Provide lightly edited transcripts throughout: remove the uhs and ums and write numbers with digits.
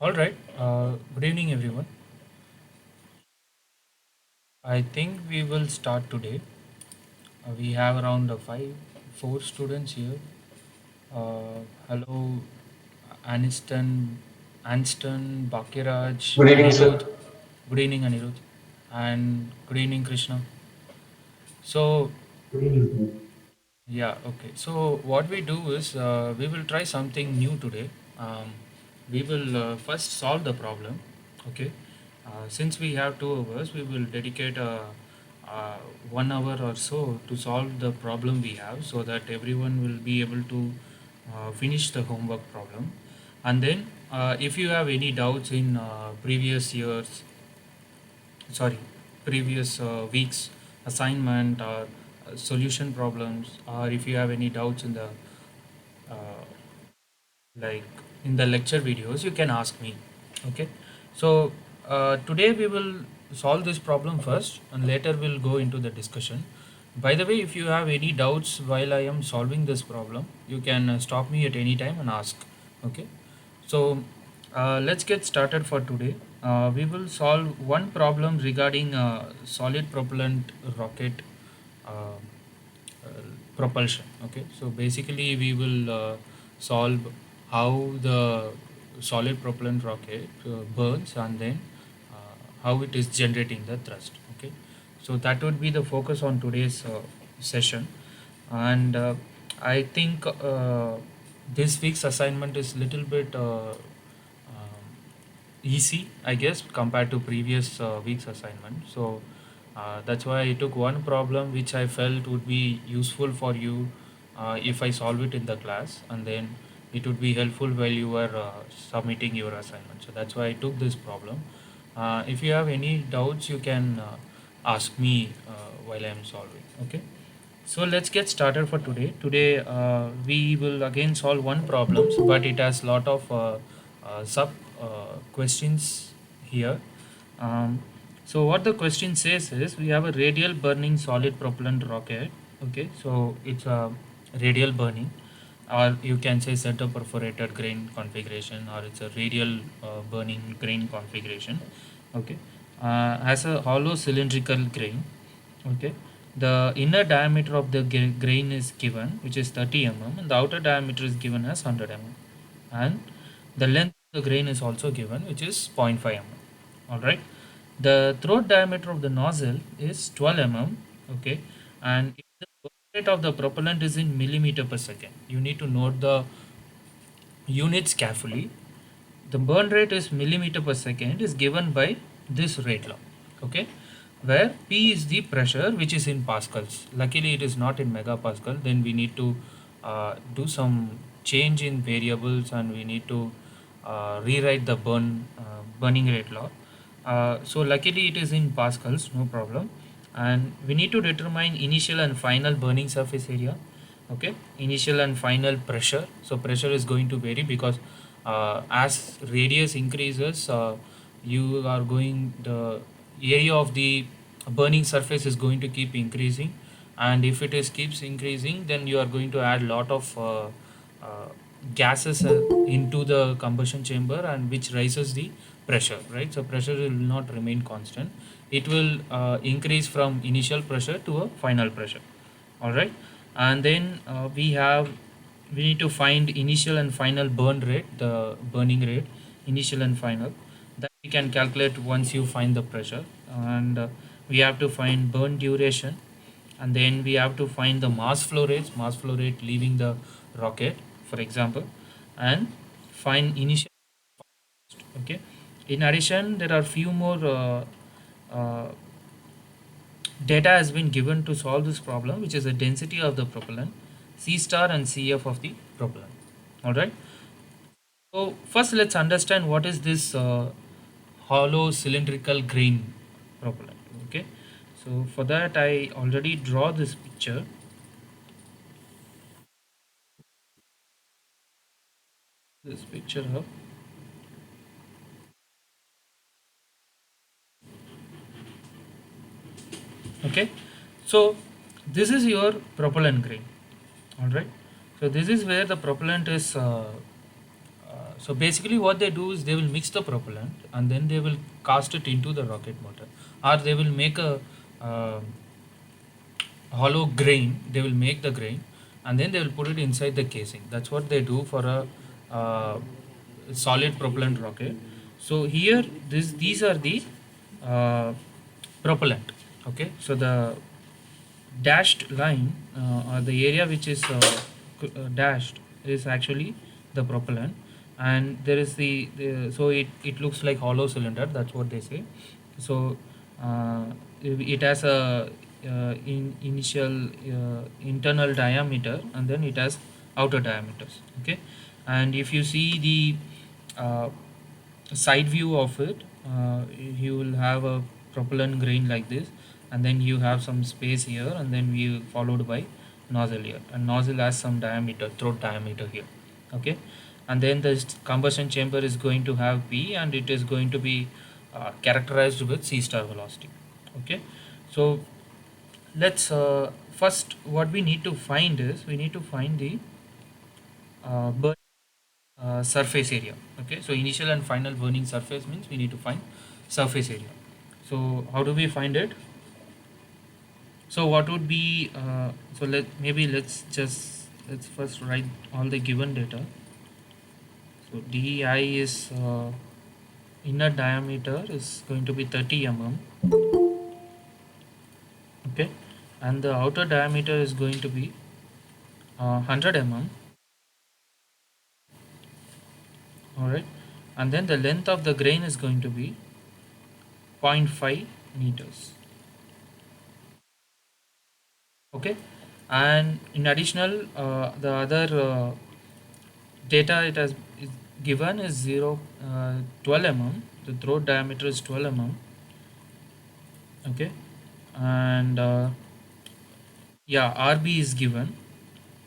All right. Good evening, everyone. I think we will start today. We have around four students here. Hello, Anston, Bakiraj, Good evening, Anirudh. sir. Good evening, Anirudh, and good evening, Krishna. So, Good evening, yeah, okay. So what we do is we will try something new today. Um, we will first solve the problem. Okay. Since we have 2 hours, we will dedicate 1 hour or so to solve the problem we have, so that everyone will be able to finish the homework problem. And then, if you have any doubts in sorry, previous week's assignment or solution problems, or if you have any doubts in the uh, like in the lecture videos, you can ask me. Okay. So today we will solve this problem first, and later we'll go into the discussion. By the way, if you have any doubts while I am solving this problem, you can stop me at any time and ask. Okay. So let's get started for today. We will solve one problem regarding solid propellant rocket uh, uh, propulsion. Okay, so basically we will solve how the solid propellant rocket burns, and then how it is generating the thrust. Okay, so that would be the focus on today's session. And I think this week's assignment is little bit easy, I guess, compared to previous week's assignment. So that's why I took one problem which I felt would be useful for you if I solve it in the class, and then it would be helpful while you were submitting your assignment. So that's why I took this problem. If you have any doubts, you can ask me while I am solving. Okay. So let's get started for today. Today we will again solve one problem, but it has lot of sub questions here. Um, so what the question says is we have a radial burning solid propellant rocket. Okay, so it's a radial burning, or you can say center perforated grain configuration, or it's a radial burning grain configuration. Okay, has a hollow cylindrical grain. Okay, the inner diameter of the grain is given, which is 30 mm, and the outer diameter is given as 100 mm, and the length of the grain is also given, which is 0.5 mm. All right, the throat diameter of the nozzle is 12 mm. Okay, and if the burn rate of the propellant is in millimeter per second, you need to note the units carefully. The burn rate is millimeter per second is given by this rate law. Okay, where P is the pressure, which is in pascals. Luckily it is not in megapascal. Then we need to do some change in variables, and we need to rewrite the burning rate law. So luckily it is in pascals, no problem. And we need to determine initial and final burning surface area. Okay, initial and final pressure. So pressure is going to vary because as radius increases, you are going the area of the burning surface is going to keep increasing, and if it is keeps increasing, then you are going to add lot of uh, gases into the combustion chamber, and which raises the pressure, right? So pressure will not remain constant. It will increase from initial pressure to a final pressure. All right, and then we need to find initial and final burn rate, the burning rate, initial and final, that we can calculate once you find the pressure. And we have to find burn duration, and then we have to find the mass flow rate leaving the rocket, for example, and find initial. Okay, in addition, there are few more uh, data has been given to solve this problem, which is the density of the propellant, C star and Cf of the propellant. All right. So first, let's understand what is this hollow cylindrical grain propellant. Okay. So for that, I already draw this picture. This picture up. Okay. So this is your propellant grain. All right. So this is where the propellant is So basically what they do is they will mix the propellant and then they will cast it into the rocket motor, or they will make a uh, hollow grain. They will make the grain and then they will put it inside the casing. That's what they do for a solid propellant rocket. So here these are the uh, propellant. Okay, so the dashed line, or the area which is dashed, is actually the propellant, and there is the so it looks like hollow cylinder. That's what they say. So it has a initial internal diameter, and then it has outer diameters. Okay, and if you see the uh, side view of it, you will have a propellant grain like this, and then you have some space here, and then we followed by nozzle here, and nozzle has some diameter, throat diameter here. Okay, and then the combustion chamber is going to have P, and it is going to be characterized with C star velocity. Okay, so let's first what we need to find is we need to find the burn surface area. Okay, so initial and final burning surface means we need to find surface area. So how do we find it? So what would be so let's first write all the given data. So DI is inner diameter is going to be 30 mm. Okay, and the outer diameter is going to be 100 mm. All right, and then the length of the grain is going to be 0.5 meters. Okay, and in additional the other data it has is given is 12 mm. The throat diameter is 12 mm. Okay, and yeah, RB is given.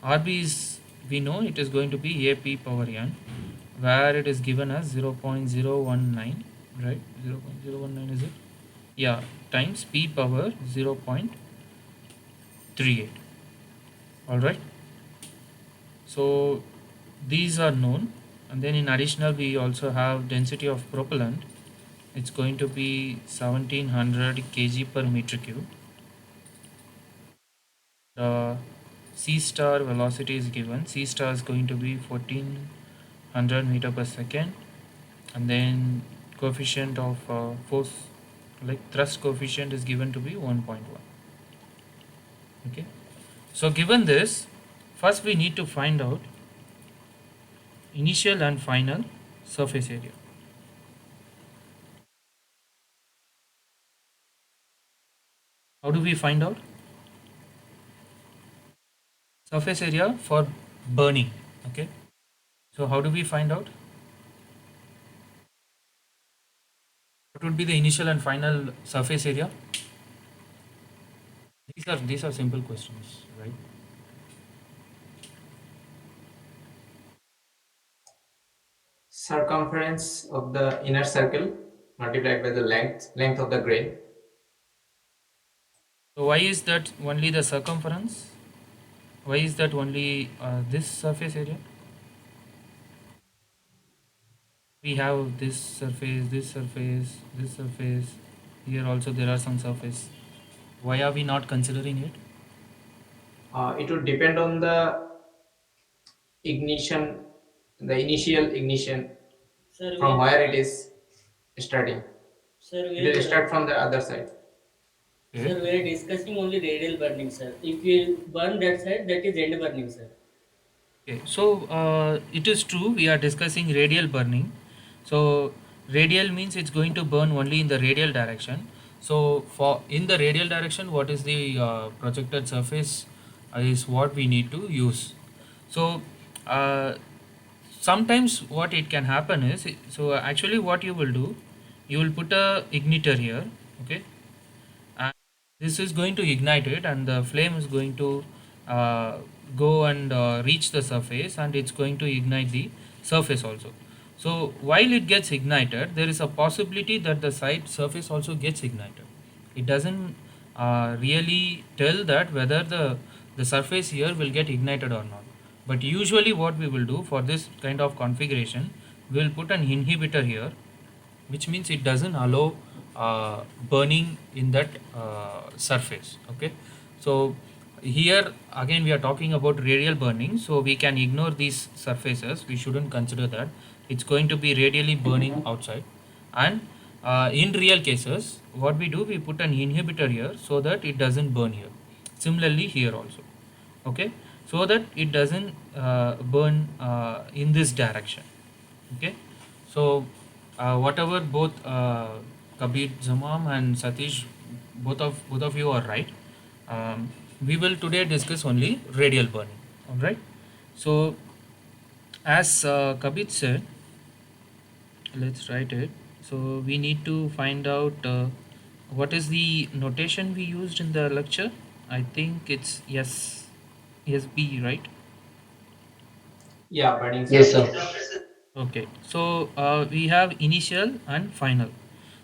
RB is, we know it is going to be AP power n, where it is given as 0.019, right? 0.019 is it? Yeah, times P power 0.38. All right, so these are known, and then in additional we also have density of propellant. It's going to be 1700 kg per meter cube. The C star velocity is given. C star is going to be 1400 meter per second, and then coefficient of force, like thrust coefficient, is given to be 1.1. Okay, so given this, first we need to find out initial and final surface area. How do we find out surface area for burning? Okay, so how do we find out what would be the initial and final surface area? These are simple questions, right? Circumference of the inner circle multiplied by the length of the grain. So why is that only the circumference? Why is that only this surface area? We have this surface, this surface, this surface. Here also there are some surface. Why are we not considering it? It would depend on the ignition, the initial ignition Sir, from we where it is starting. sir, It will we start from the other side. Okay. sir, we are discussing only radial burning, sir. If you burn that side, that is end burning, sir. Okay, so it is true we are discussing radial burning. So radial means it's going to burn only in the radial direction. So for in the radial direction, what is the projected surface is what we need to use. So uh, sometimes what it can happen is, so actually what you will do, you will put a igniter here. Okay, and this is going to ignite it, and the flame is going to go and reach the surface, and it's going to ignite the surface also. So while it gets ignited, there is a possibility that the side surface also gets ignited. It doesn't really tell that whether the surface here will get ignited or not. But usually what we will do for this kind of configuration, we will put an inhibitor here, which means it doesn't allow burning in that surface. Okay, so here again we are talking about radial burning, so we can ignore these surfaces, we shouldn't consider that. It's going to be radially burning outside. And in real cases, what we do, we put an inhibitor here so that it doesn't burn here. Similarly here also. Okay, so that it doesn't burn in this direction. Okay, so whatever both Kabir Zamam and Satish, both of you are right. We will today discuss only radial burning. All right. So as Kabir said, let's write it. So we need to find out what is the notation we used in the lecture. I think it's SB, right? Yeah, burning Yes, surface sir. area. Okay, so we have initial and final.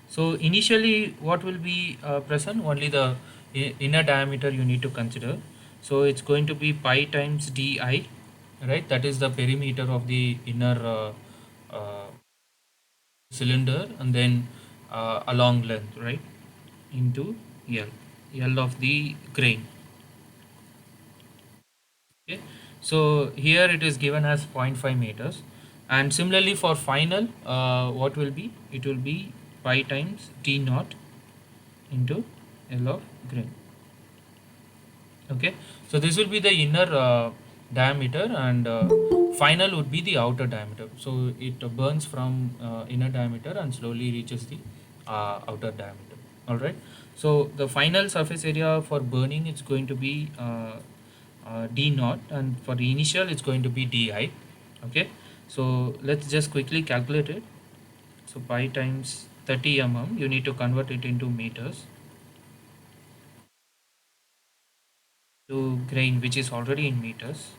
So initially, what will be present? Only the inner diameter you need to consider. So it's going to be pi times di, right? That is the perimeter of the inner cylinder, and then along length, right? Into L, L of the grain. Okay, so here it is given as 0.5 meters, and similarly for final, what will be, it will be pi times t naught into L of grain. Okay, so this will be the inner diameter, and final would be the outer diameter, so it burns from inner diameter and slowly reaches the outer diameter. All right, so the final surface area for burning, it's going to be d naught, and for the initial it's going to be di. Okay, so let's just quickly calculate it. So pi times 30 you need to convert it into meters, to grain, which is already in meters.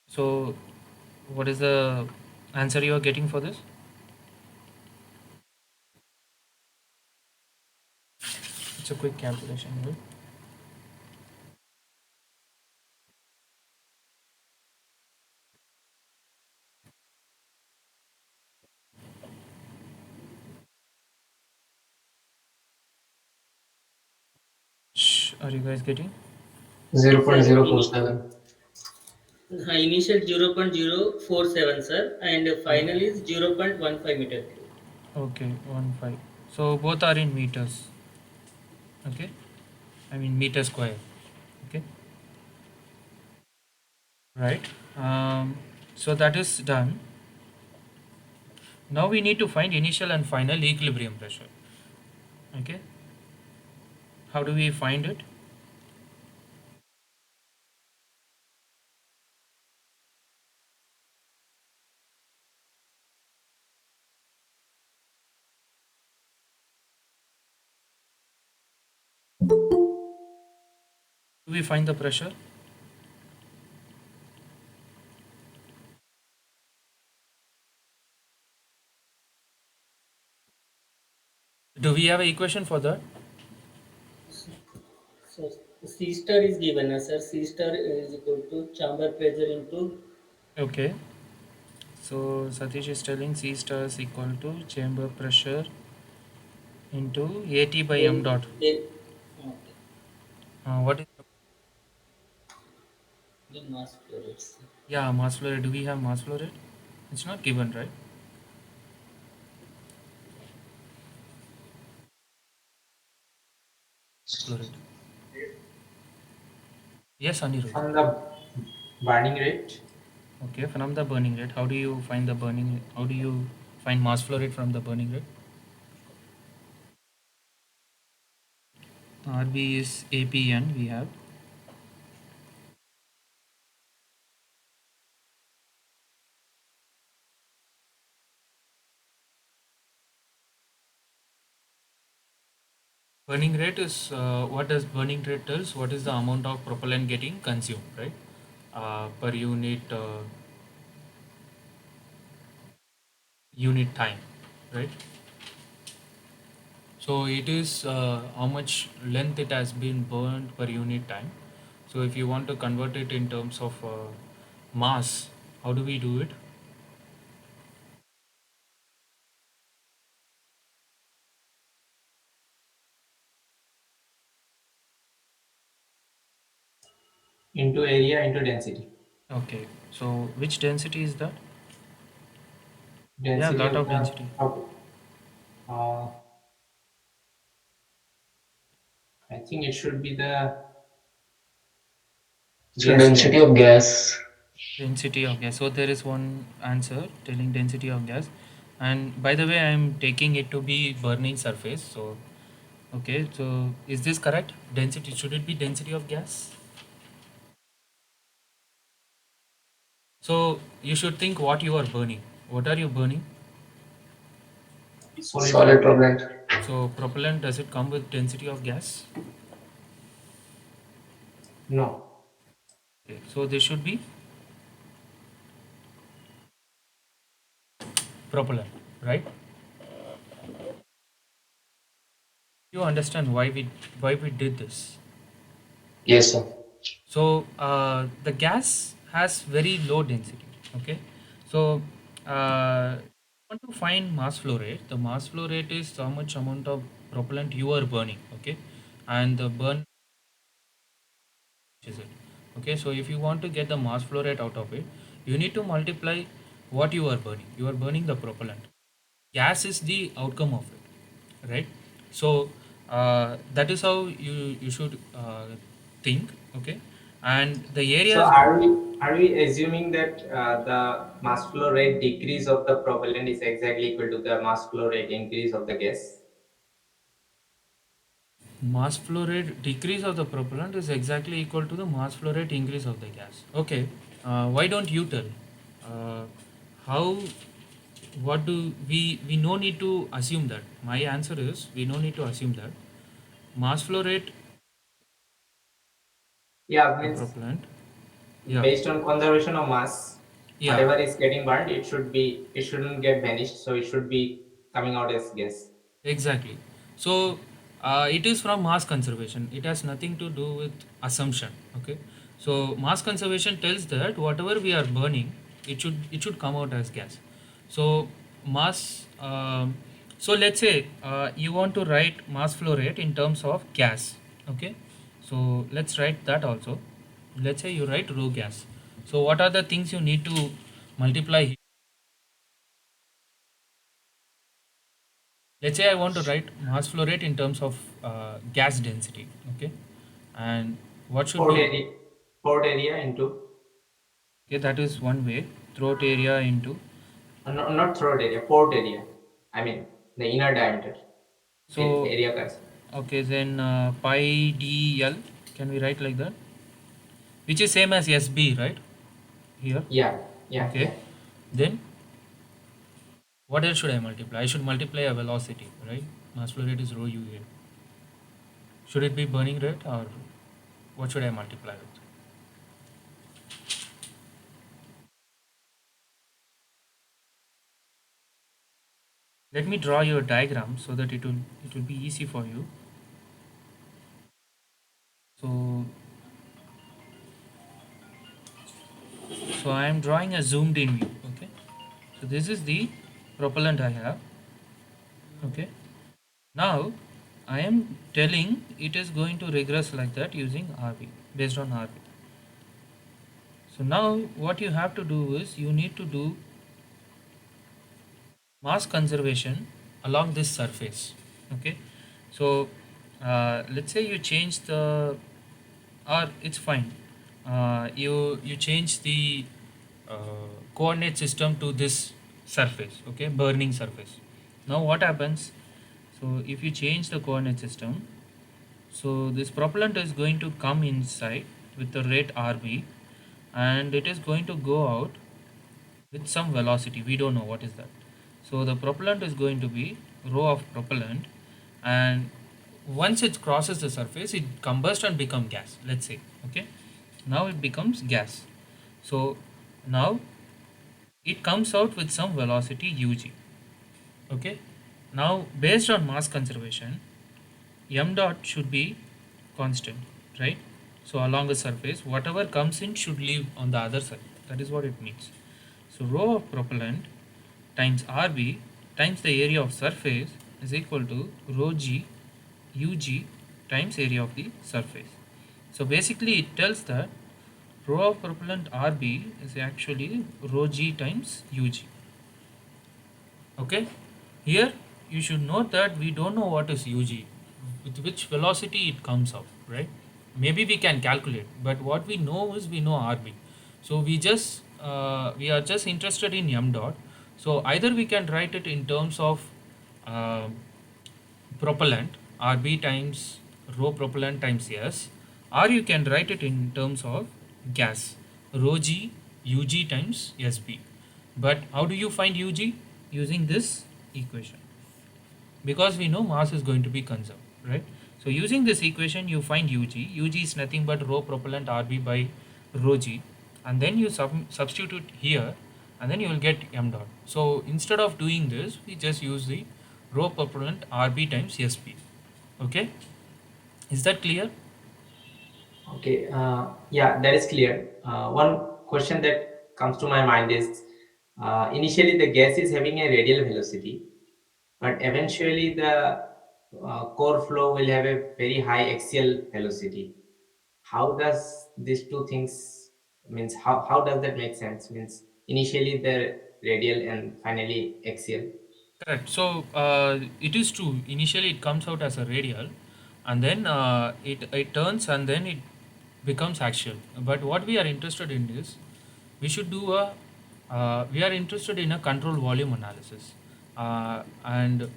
So what is the answer you are getting for this? It's a quick calculation, right? Are you guys getting? Sir, ini 0.047. initial 0.047, sir, and final is 0.15 meter cube. Okay, 1 5. So both are in meters. Okay, I mean meter square. Okay, right. So that is done. Now we need to find initial and final equilibrium pressure. Okay, how do we find it? Do we find the pressure? Do we have an equation for that? So C star is given as sir. C star is equal to chamber pressure into Okay, so Satish is telling C star is equal to chamber pressure into AT by m then dot. then okay, What is, then mass flow rates. yeah, mass flow rate? Do we have mass flow rate? It's not given, right? Flow rate. Yes, Anirudh. From the burning rate, Okay, from the burning rate, how do you find the burning? How do you find mass flow rate from the burning rate? RB is APN. We have burning rate is what does burning rate tells? What is the amount of propellant getting consumed, right? Per unit time, right? So it is how much length it has been burned per unit time. So if you want to convert it in terms of Mass. How do we do it? Into area into density. Okay. So which density is that? Yeah, Density lot of of the density. uh, I think it should be the So gas density density. of gas. Density of gas. So there is one answer telling density of gas. And by the way, I am taking it to be burning surface. So okay, so is this correct? Density, should it be density of gas? So you should think what you are burning. What are you burning? Solid Solid propellant. propellant. So propellant, does it come with density of gas? No. Okay, so this should be propellant, right? You understand why we did this? Yes, sir. So the gas has very low density. Okay, so want to find mass flow rate. The mass flow rate is how much amount of propellant you are burning. Okay, and the burn is it. Okay, so if you want to get the mass flow rate out of it, you need to multiply what you are burning. You are burning the propellant. Gas is the outcome of it, right? So that is how you should think. Okay, and the area So is are we assuming that the mass flow rate decrease of the propellant is exactly equal to the mass flow rate increase of the gas? mass flow rate decrease of the propellant is exactly equal to the mass flow rate increase of the gas. Okay, why don't you tell? Uh, how what do we no need to assume that. My answer is we no need to assume that mass flow rate Yeah, the means propellant. Yeah, based on conservation of mass, yeah. whatever is getting burned, it shouldn't get vanished, so it should be coming out as gas. Exactly. So it is from mass conservation. It has nothing to do with assumption. Okay. So mass conservation tells that whatever we are burning, it should come out as gas. So mass. So let's say you want to write mass flow rate in terms of gas. Okay. So let's write that also. Let's say you write rho gas. So what are the things you need to multiply? Let's say I want to write mass flow rate in terms of gas density. Okay, and what should Port be? area, port area into Okay, that is one way. Throat area into. not throat area, port area. I mean the inner diameter So area, guys. okay, then pi d l, can we write like that, which is same as SB, right? Here. Yeah, yeah, Okay, yeah. then what else should I multiply? I should multiply a velocity, right? Mass flow rate is rho u here. Should it be burning rate, or what should I multiply with? Let me draw you a diagram so that it will be easy for you. So I am drawing a zoomed in view. Okay, so this is the propellant I have. Okay, now I am telling it is going to regress like that using RV, based on RV. So now what you have to do is you need to do mass conservation along this surface. Okay, so let's say you change the, or it's fine, you change the coordinate system to this surface. Okay, burning surface. Now what happens? So if you change the coordinate system, so this propellant is going to come inside with the rate RB, and it is going to go out with some velocity. We don't know what is that. So the propellant is going to be rho of propellant, and once it crosses the surface, it combusts and become gas. Let's say, okay, now it becomes gas. So now it comes out with some velocity UG. Okay, now based on mass conservation, m dot should be constant, right? So along the surface, whatever comes in should leave on the other side, That is what it means. So rho of propellant times RB times the area of surface is equal to rho g ug times area of the surface. So basically it tells that rho of propellant RB is actually rho g times ug. Okay, here you should note that we don't know what is ug, with which velocity it comes out, right? Maybe we can calculate, but what we know is we know RB. So we are just interested in m dot. So either we can write it in terms of uh, propellant RB times rho propellant times S, or you can write it in terms of gas rho g Ug times SB. But how do you find Ug? Using this equation, because we know mass is going to be conserved, right? So using this equation you find Ug. Ug is nothing but rho propellant RB by rho g, and then you substitute here, and then you will get m dot. So instead of doing this, we just use the rho propellant RB times SB. Okay, is that clear? Okay, yeah, that is clear. One question that comes to my mind is initially the gas is having a radial velocity, but eventually the core flow will have a very high axial velocity. How does these two things means how does that make sense? Means initially the radial and finally axial. Correct. So it is true. Initially, it comes out as a radial, and then it turns, and then it becomes axial. But what we are interested in is we are interested in a control volume analysis, and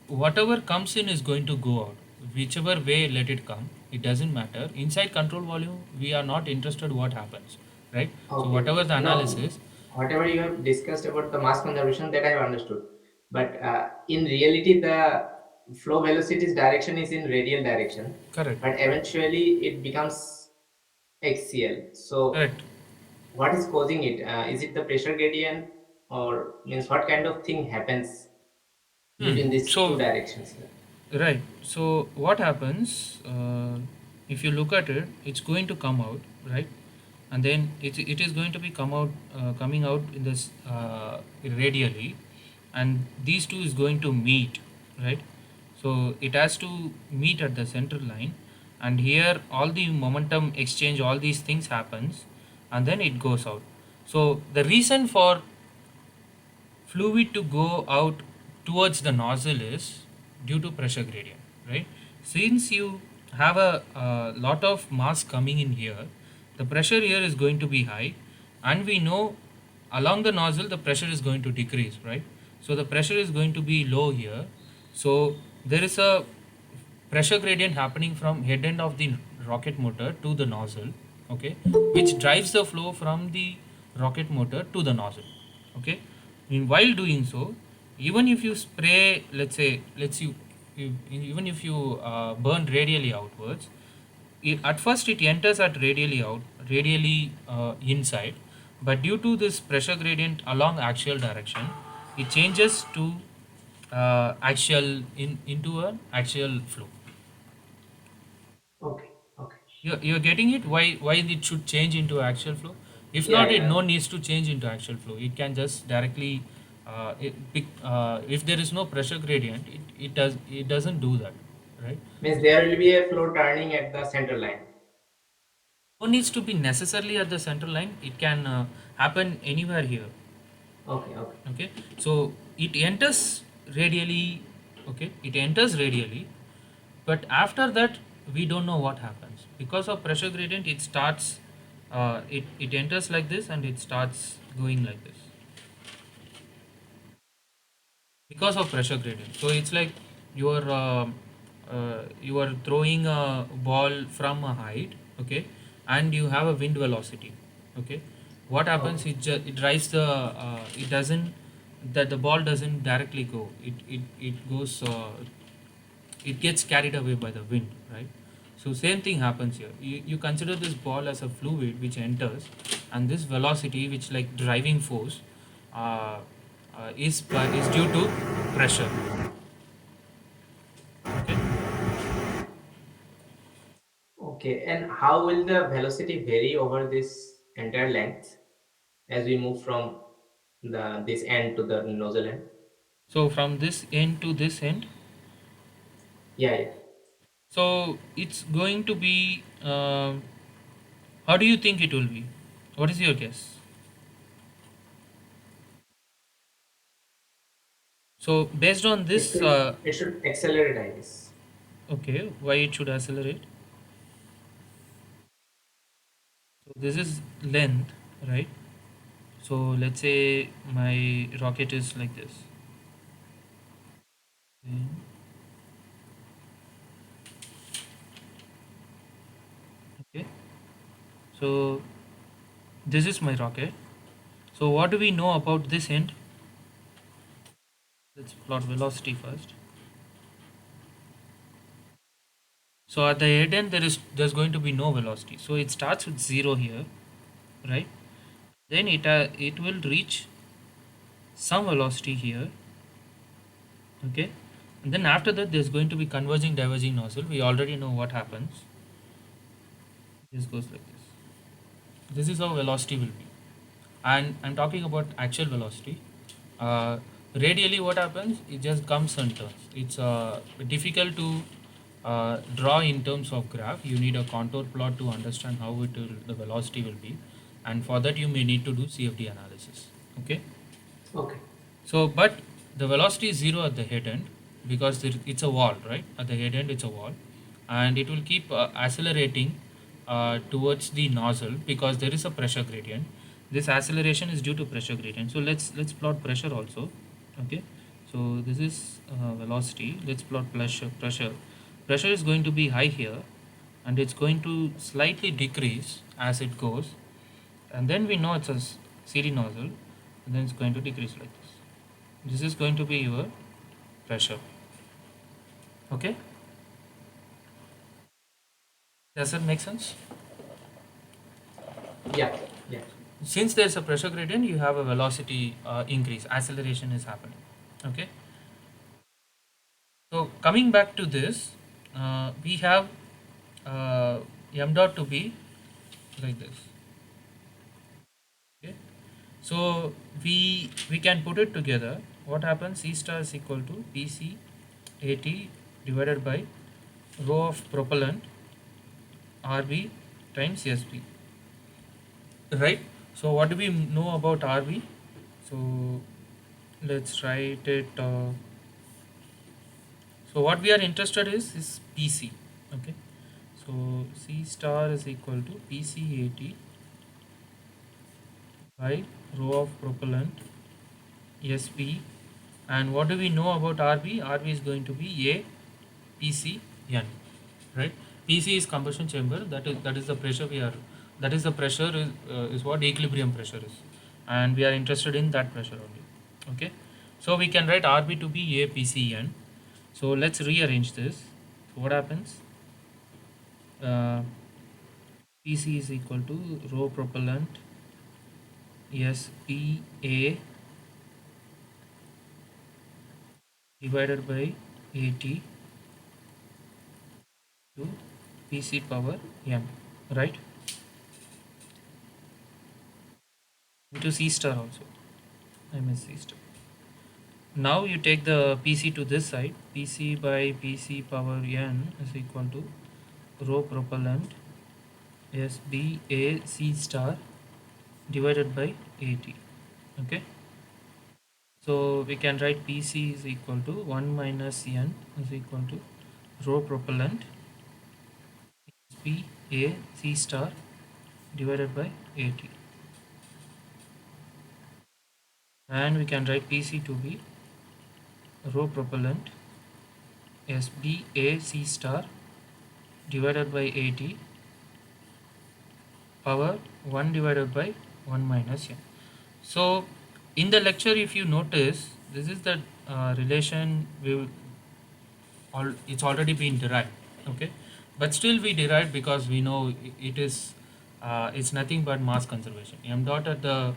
whatever comes in is going to go out. Whichever way let it come, it doesn't matter. Inside control volume, we are not interested what happens, right? So Okay. whatever the No, analysis, whatever you have discussed about the mass conservation, that I have understood. But in reality, the flow velocity's direction is in radial direction, correct, but eventually it becomes axial. So, correct. what is causing it? Is it the pressure gradient, or means what kind of thing happens between these two So directions? right. So what happens if you look at it? It's going to come out, right? And then it is going to be coming out in this radially, and these two is going to meet, right? So it has to meet at the center line, and here all the momentum exchange, all these things happens, and then it goes out. So the reason for fluid to go out towards the nozzle is due to pressure gradient, right? Since you have a lot of mass coming in here, the pressure here is going to be high, and we know along the nozzle the pressure is going to decrease, right? So the pressure is going to be low here. So there is a pressure gradient happening from head end of the rocket motor to the nozzle, okay, which drives the flow from the rocket motor to the nozzle, okay. While doing so, even if you spray, let's say, even if you burn radially outwards, at first it enters at radially inside, but due to this pressure gradient along axial direction, it changes to axial into an axial flow. Okay, okay. You're getting it? Why it should change into actual flow? If Yeah, not, it yeah. no needs to change into actual flow. It can just directly, if there is no pressure gradient, it doesn't do that, right? Means there will be a flow turning at the center line. No needs to be necessarily at the center line. It can happen anywhere here. Okay, okay. Okay, so it enters radially. Okay, it enters radially, but after that we don't know what happens because of pressure gradient. It starts it enters like this and it starts going like this because of pressure gradient. So it's like you are throwing a ball from a height, okay, and you have a wind velocity, okay. What happens? Okay. It drives the it doesn't that the ball doesn't directly go. It goes it gets carried away by the wind, right? So same thing happens here. You consider this ball as a fluid which enters, and this velocity, which like driving force, uh, is due to pressure. Okay. Okay, and how will the velocity vary over this entire length? as we move from this end to the nozzle end. So from this end to this end, Yeah, yeah. so it's going to be. How do you think it will be? What is your guess? So based on It this, should it should accelerate, I guess. okay, why it should accelerate? So this is length, right? So let's say my rocket is like this. Then, okay, so this is my rocket. So what do we know about this end? Let's plot velocity first. So at the head end there's going to be no velocity. So it starts with 0 here, right? Then it will reach some velocity here, okay? And then after that there's going to be converging diverging nozzle. We already know what happens. This goes like this. This is how velocity will be. And I'm talking about actual velocity. Radially what happens, it just comes and turns. It's difficult to draw in terms of graph. You need a contour plot to understand how the velocity will be, and for that you may need to do CFD analysis. Okay, Okay. so but the velocity is 0 at the head end because it's a wall, right? At the head end it's a wall, and it will keep accelerating towards the nozzle because there is a pressure gradient. This acceleration is due to pressure gradient. So let's plot pressure also. Okay, so this is velocity. Let's plot pressure is going to be high here, and it's going to slightly decrease as it goes, and then we know it's a CD nozzle, and then it's going to decrease like this. This is going to be your pressure. Okay, does that make sense? Yeah, yeah. Since there's a pressure gradient, you have a velocity increase, acceleration is happening. Okay, so coming back to this, we have uh, m dot to be like this. Okay, so we can put it together. What happens? C star is equal to PC AT divided by rho of propellant RB times SB, right? So what do we know about RB? So let's write it. So what we are interested is PC. Okay, so C star is equal to PCAT by rho of propellant SB, and what do we know about RB? RB is going to be A PCN, right? PC is combustion chamber. That is the pressure we are. That is the pressure is what equilibrium pressure is, and we are interested in that pressure only. Okay, so we can write RB to be A PCN. So let's rearrange this. So what happens? PC is equal to rho propellant SPA divided by AT to PC power m, right? Into C star also. I miss C star. Now you take the PC to this side. PC by PC power n is equal to rho propellant SBA C star divided by AT. Okay. So we can write PC is equal to 1 minus n is equal to rho propellant SBA C star divided by AT. And we can write PC to be rho propellant SBA C star divided by AT power 1 divided by 1 minus n. So in the lecture, if you notice, this is the relation it's already been derived. Okay, but still we derived because we know it is it's nothing but mass conservation. M dot at the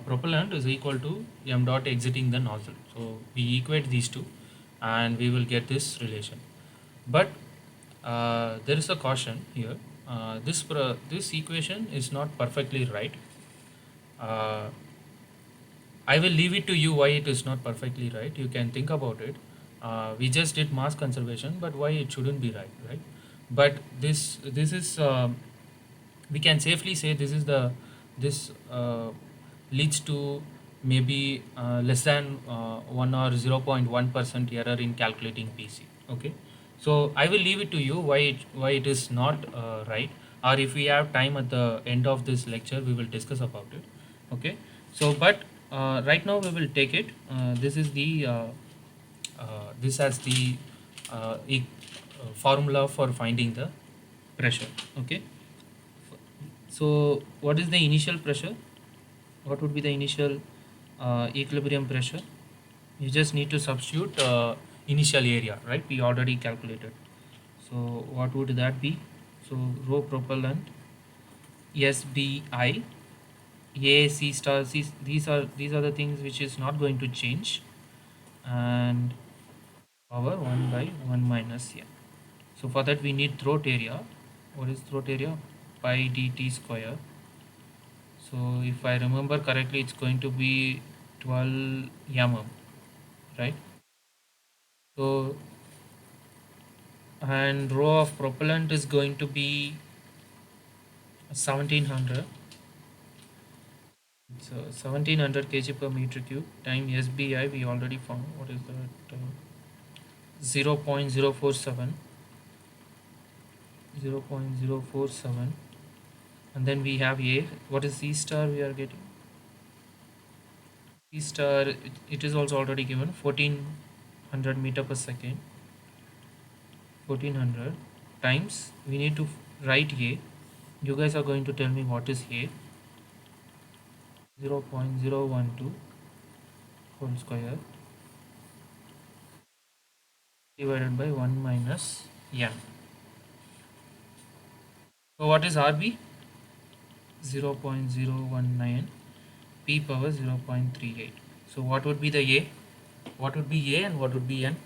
propellant is equal to m dot exiting the nozzle. So we equate these two, and we will get this relation. But there is a caution here. This equation is not perfectly right. Uh, I will leave it to you why it is not perfectly right. You can think about it. We just did mass conservation, but why it shouldn't be right, right? But this is we can safely say this leads to maybe less than 1 or 0.1% error in calculating PC. Okay, so I will leave it to you why it is not right, or if we have time at the end of this lecture, we will discuss about it. Okay, so but right now we will take it. This has the formula for finding the pressure. Okay, so what is the initial pressure? What would be the initial equilibrium pressure? You just need to substitute initial area, right? We already calculated. So what would that be? So rho propellant SBI A C star C, these are the things which is not going to change, and power 1 by 1 minus m. So for that we need throat area. What is throat area? Pi dt square. So if I remember correctly, it's going to be 12 mm, right? So and rho of propellant is going to be 1700. So 1700 kg per meter cube time SBI we already found. What is that? 0.047, 0.047, and then we have A. What is C star we are getting? C star, it is also already given 1400 meter per second. 1400 times we need to write A. You guys are going to tell me what is A. 0.012 whole square divided by 1 minus m. So what is RB? 0.019 p power 0.38. So what would be the A? What would be A and what would be n?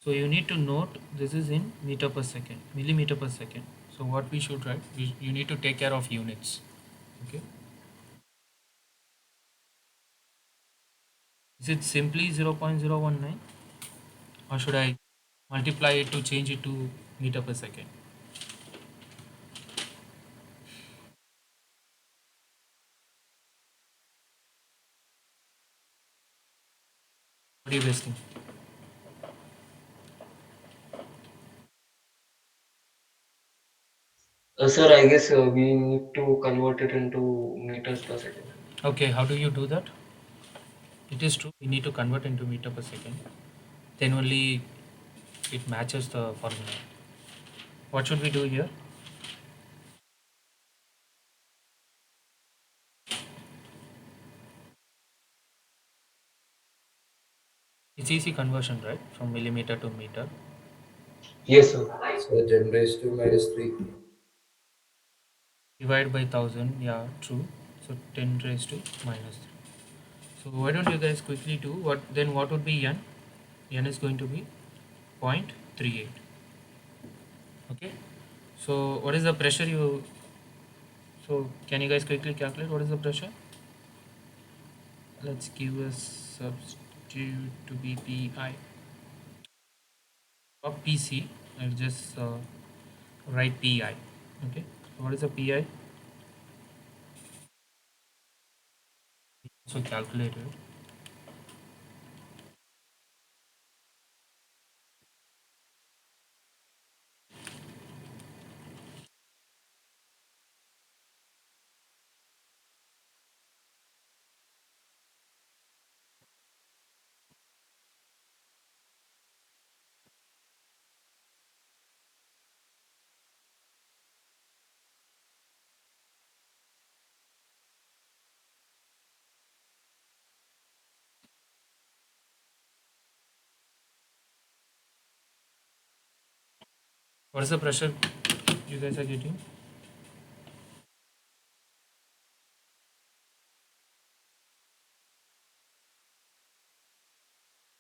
So you need to note this is in meter per second, millimeter per second. So what we should write, you need to take care of units. Okay. Is it simply 0.019, or should I multiply it to change it to meter per second? What are you guys think? Sir, I guess we need to convert it into meters per second. Okay, how do you do that? It is true, we need to convert into meter per second. Then only it matches the formula. What should we do here? It's easy conversion, right? From millimeter to meter. Yes, sir. So 10 raised to minus 3. Divide by 1000, yeah, true. So 10 raised to minus 3. So why don't you guys quickly do what? Then what would be n? N is going to be 0.38. Okay. So what is the pressure you? So can you guys quickly calculate what is the pressure? Let's give a substitute to be Pi or PC. I'll just write Pi. Okay. So what is the Pi? So calculate it. What is the pressure you guys are getting?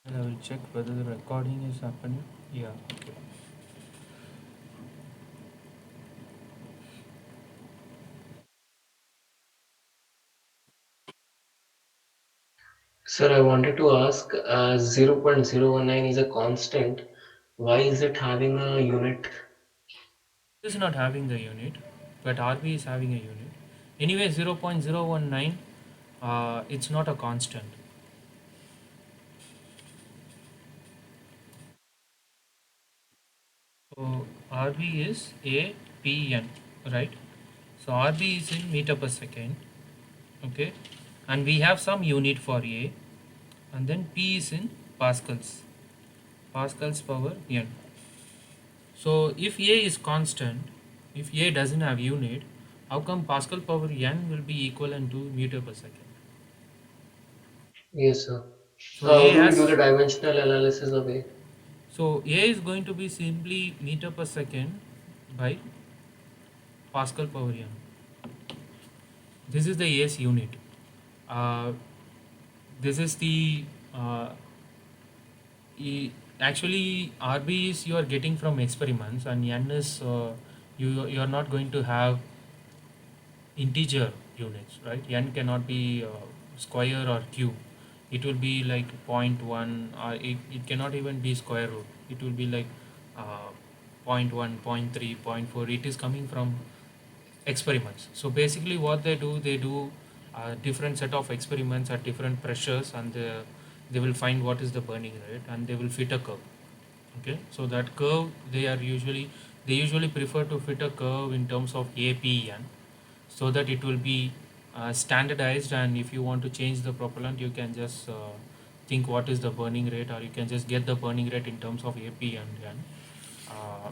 And I will check whether the recording is happening. Yeah. Okay. Sir, I wanted to ask, 0.019 is a constant. Why is it having a unit? This is not having a unit, but RB is having a unit. Anyway, 0.019, it's not a constant. So RB is APN, right? So RB is in meter per second, okay? And we have some unit for A, and then P is in pascals, pascals power n. So if A is constant, if A doesn't have unit, how come Pascal power n will be equivalent to meter per second? Yes, sir. So How A do we do has, the dimensional analysis of A? so A is going to be simply meter per second by Pascal power n. This is the A's unit. Uh, this is the uh, actually RB is you are getting from experiments, and n is you are not going to have integer units, right? N cannot be square or cube. It will be like zero point 0.1, or it cannot even be square root. It will be like uh, 0.1, 0.3, 0.4. It is coming from experiments. So basically what they do a different set of experiments at different pressures, and they will find what is the burning rate, and they will fit a curve. Okay, so that curve they usually prefer to fit a curve in terms of APN, so that it will be standardized, and if you want to change the propellant, you can just think what is the burning rate, or you can just get the burning rate in terms of AP and N, uh,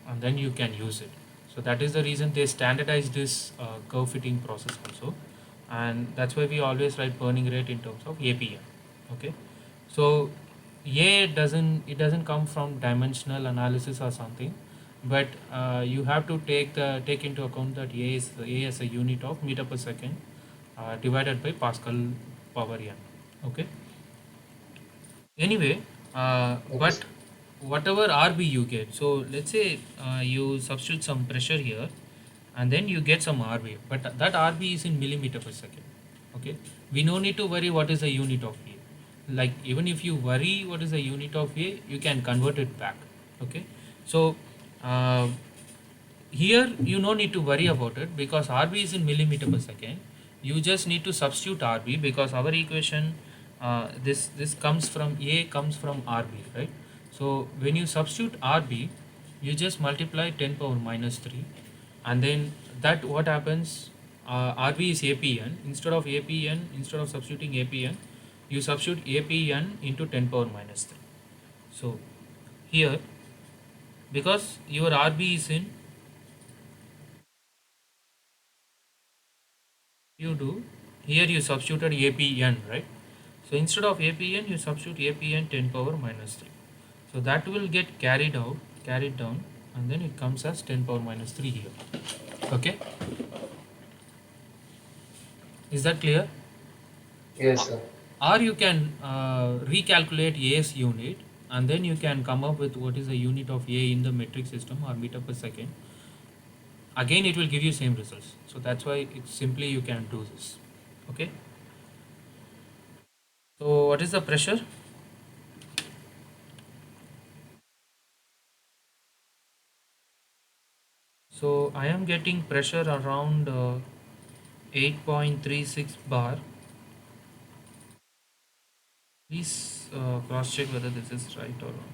and then you can use it. So that is the reason they standardize this curve fitting process also, and that's why we always write burning rate in terms of APN. Okay, so it doesn't come from dimensional analysis or something, but you have to take into account that A is a unit of meter per second divided by Pascal power n. Okay. Anyway, Okay, but sir. whatever RB you get, so let's say you substitute some pressure here, and then you get some RB, but that RB is in millimeter per second. Okay, we no need to worry what is the unit of A. Like, even if you worry what is the unit of A, you can convert it back. Okay, so uh, here you no need to worry about it, because RB is in millimeter per second. You just need to substitute RB, because our equation, this comes from A comes from RB, right? So when you substitute RB, you just multiply 10 power minus 3, and then that what happens, RB is APN. Instead of substituting APN, you substitute APN into 10 power minus 3. So here, because your RB is in, you do, here you substituted APN, right? So instead of APN, you substitute APN 10 power minus 3. So that will get carried down, and then it comes as 10 power minus 3 here. Okay, is that clear? Yes, sir. Or you can recalculate A's unit, and then you can come up with what is the unit of A in the metric system or meter per second. Again, it will give you same results. So that's why it's simply you can do this. Okay. So what is the pressure? So I am getting pressure around 8.36 bar. Please cross check whether this is right or wrong.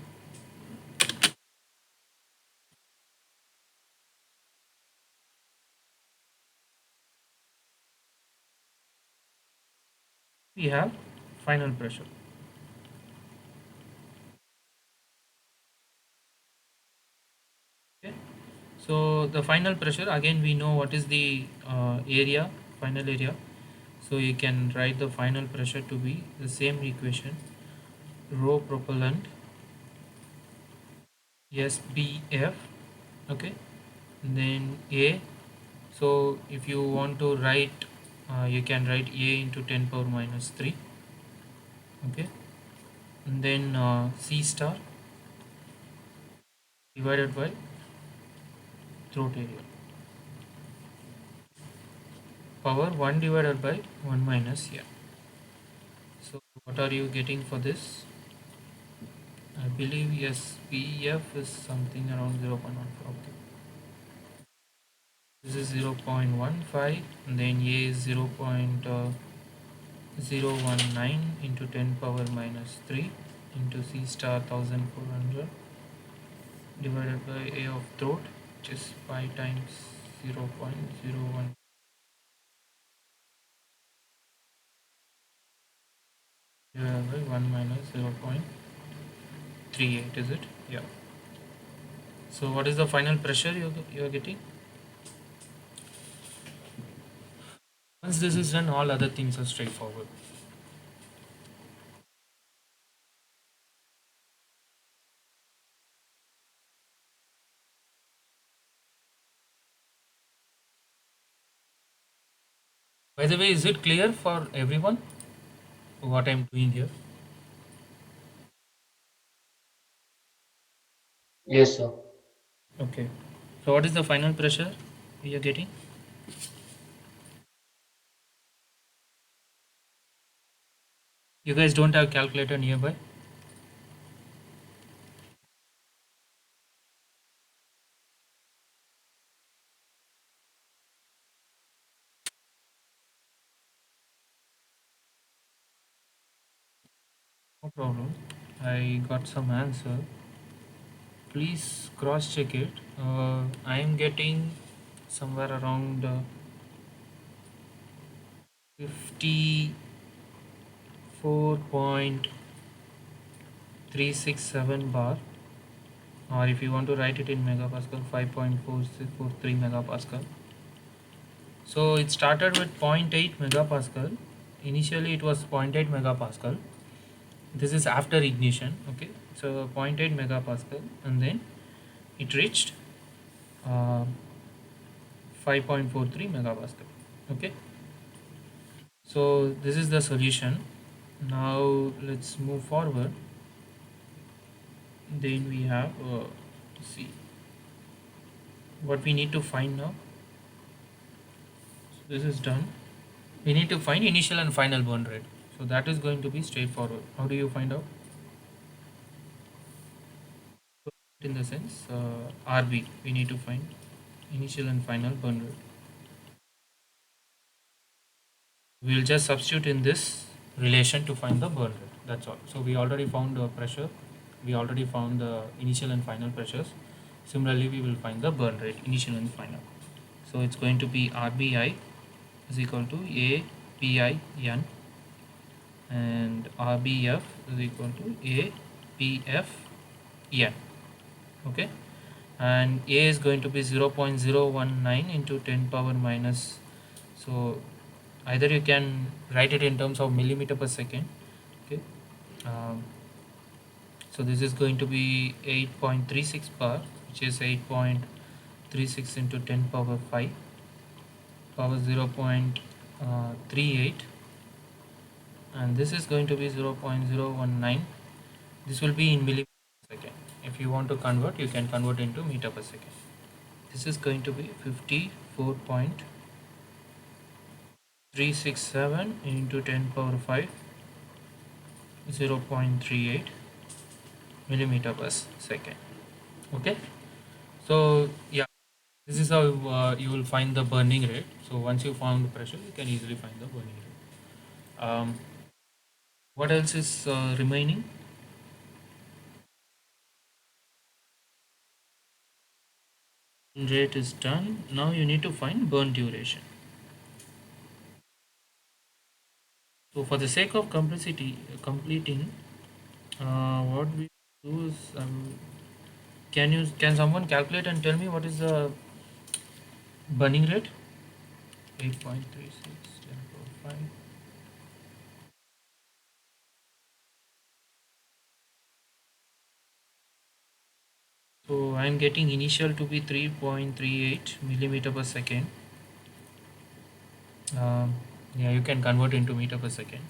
We have final pressure. Okay. So the final pressure, again we know what is the area, final area. So you can write the final pressure to be the same equation, rho propellant SBF. Okay, and then A. So if you want to write, you can write A into 10 power minus 3. Okay, and then C star divided by throat area, power 1 divided by 1 minus n. So What are you getting for this? I believe yes, PF is something around 0.14. Okay. This is 0.15 and then A is 0.019 into 10 power minus 3 into C star 1400 divided by A of throat, which is 5 times 0.01 divided by 1 minus 0.38, is it? Yeah. So what is the final pressure you are getting? Once this is done, all other things are straightforward. By the way, is it clear for everyone what I'm doing here? Yes, sir. Okay. So what is the final pressure we are getting? You guys don't have calculator nearby? No problem. I got some answer. Please cross check it. I am getting somewhere around 54.367 bar, or if you want to write it in megapascal, 5.443 megapascal. So it started with zero point 0.8 megapascal. Initially it was zero point 0.8 megapascal. This is after ignition. Okay, so 0.8 megapascal, and then it reached uh, 5.43 megapascal. Okay, so this is the solution. Now let's move forward. Then we have see what we need to find now. So this is done. We need to find initial and final burn rate. So that is going to be straightforward. How do you find out? In the sense RB, we need to find initial and final burn rate. We will just substitute in this relation to find the burn rate. That's all. So we already found the pressure. We already found the initial and final pressures. Similarly, we will find the burn rate, initial and final. So it's going to be RBI is equal to APIN, and RBF is equal to APFN. Okay, and A is going to be 0.019 into 10 power minus, so either you can write it in terms of millimeter per second. Okay, um, so this is going to be 8.36 bar, which is 8.36 into 10 power 5 power 0.38, and this is going to be 0.019. This will be in millimeter per second. If you want to convert, you can convert into meter per second. This is going to be 54.367 into 10 power 5, 0.38 millimeter per second. Okay, so yeah, this is how you will find the burning rate. So once you found the pressure, you can easily find the burning rate. What else is remaining? Rate is done. Now you need to find burn duration. So for the sake of completing, what we do is, can someone calculate and tell me what is the burning rate? 8.36 10 5. So I am getting initial to be 3.38 millimeter per second. Um, yeah, you can convert into meter per second.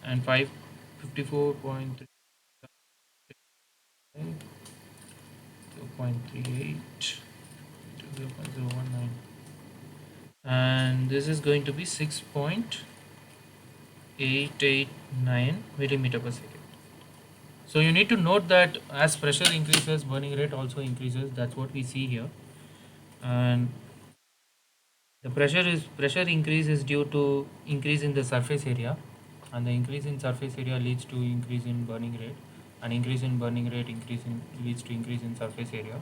And 554.3 0.38 to 0.019, and this is going to be 6.0 889 millimeter per second. So you need to note that as pressure increases, burning rate also increases. That's what we see here. And the pressure increase is due to increase in the surface area, and the increase in surface area leads to increase in burning rate, and increase in burning rate leads to increase in surface area,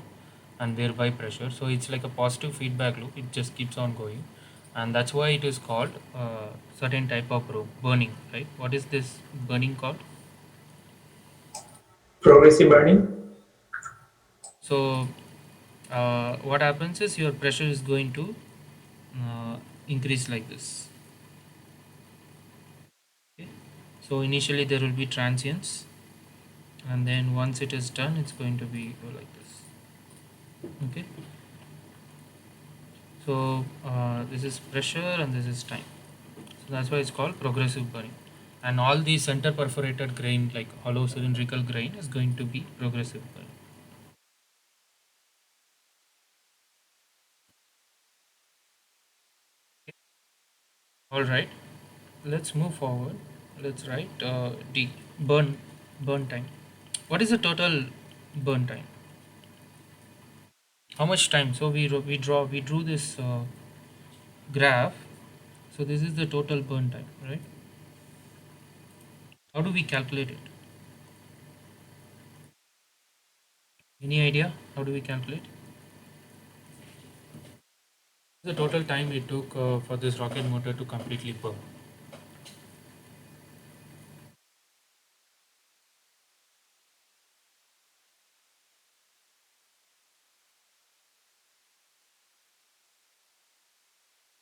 and thereby pressure. So it's like a positive feedback loop. It just keeps on going, and that's why it is called certain type of burning. Right? What is this burning called? Progressive burning. So what happens is your pressure is going to uh, increase like this. Okay? So initially there will be transients, and then once it is done, it's going to be go like this. Okay. So this is pressure and this is time. So that's why it's called progressive burning. And all the center perforated grain, like hollow cylindrical grain, is going to be progressive burning. Okay. All right. Let's move forward. Let's write D burn time. What is the total burn time? How much time? So we drew this graph. So this is the total burn time, right? How do we calculate it? Any idea? How do we calculate? The total time it took for this rocket motor to completely burn.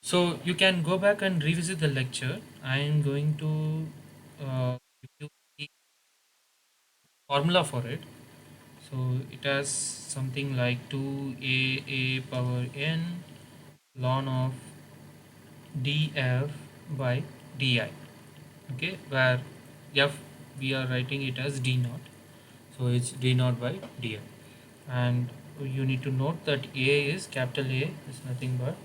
So you can go back and revisit the lecture. I am going to give you the formula for it. So it has something like 2a power n ln of df by di. Okay, where f we are writing it as d naught. So it's d naught by di. And you need to note that a is capital A is nothing but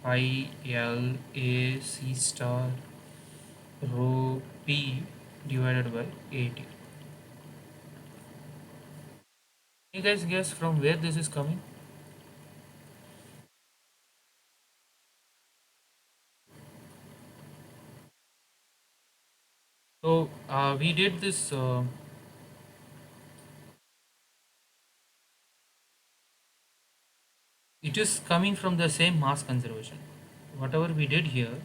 pi l a c star rho p divided by 80. You guys guess from where this is coming? So we did this. It is coming from the same mass conservation. Whatever we did here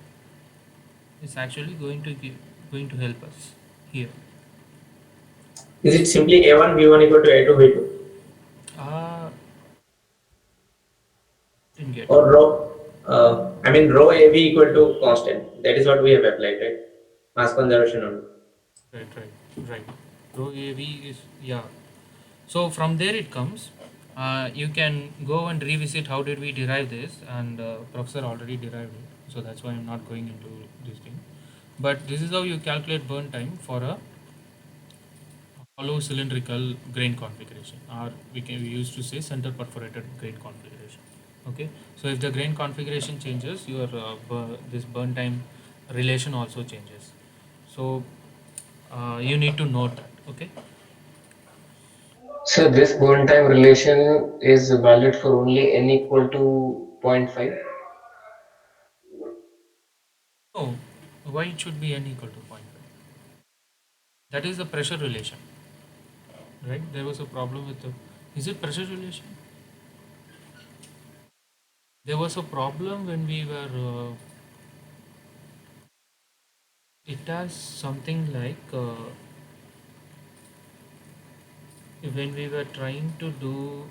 is actually going to help us here. Is it simply A1 V1 equal to A2 V2? Uh, didn't get. Or I mean rho AV equal to constant. That is what we have applied, right? Mass conservation only. Right. Rho AV is, yeah. So from there it comes. You can go and revisit how did we derive this, and professor already derived it. So that's why I'm not going into this thing. But this is how you calculate burn time for a hollow cylindrical grain configuration, or we used to say center perforated grain configuration. Okay, so if the grain configuration changes, your this burn time relation also changes. So you need to note that. Okay. So this burn time relation is valid for only n equal to 0.5. So why it should be n equal to 0.5? That is the pressure relation, right? There was a problem with the. Is it pressure relation? There was a problem when we were. It has something like when we were trying to do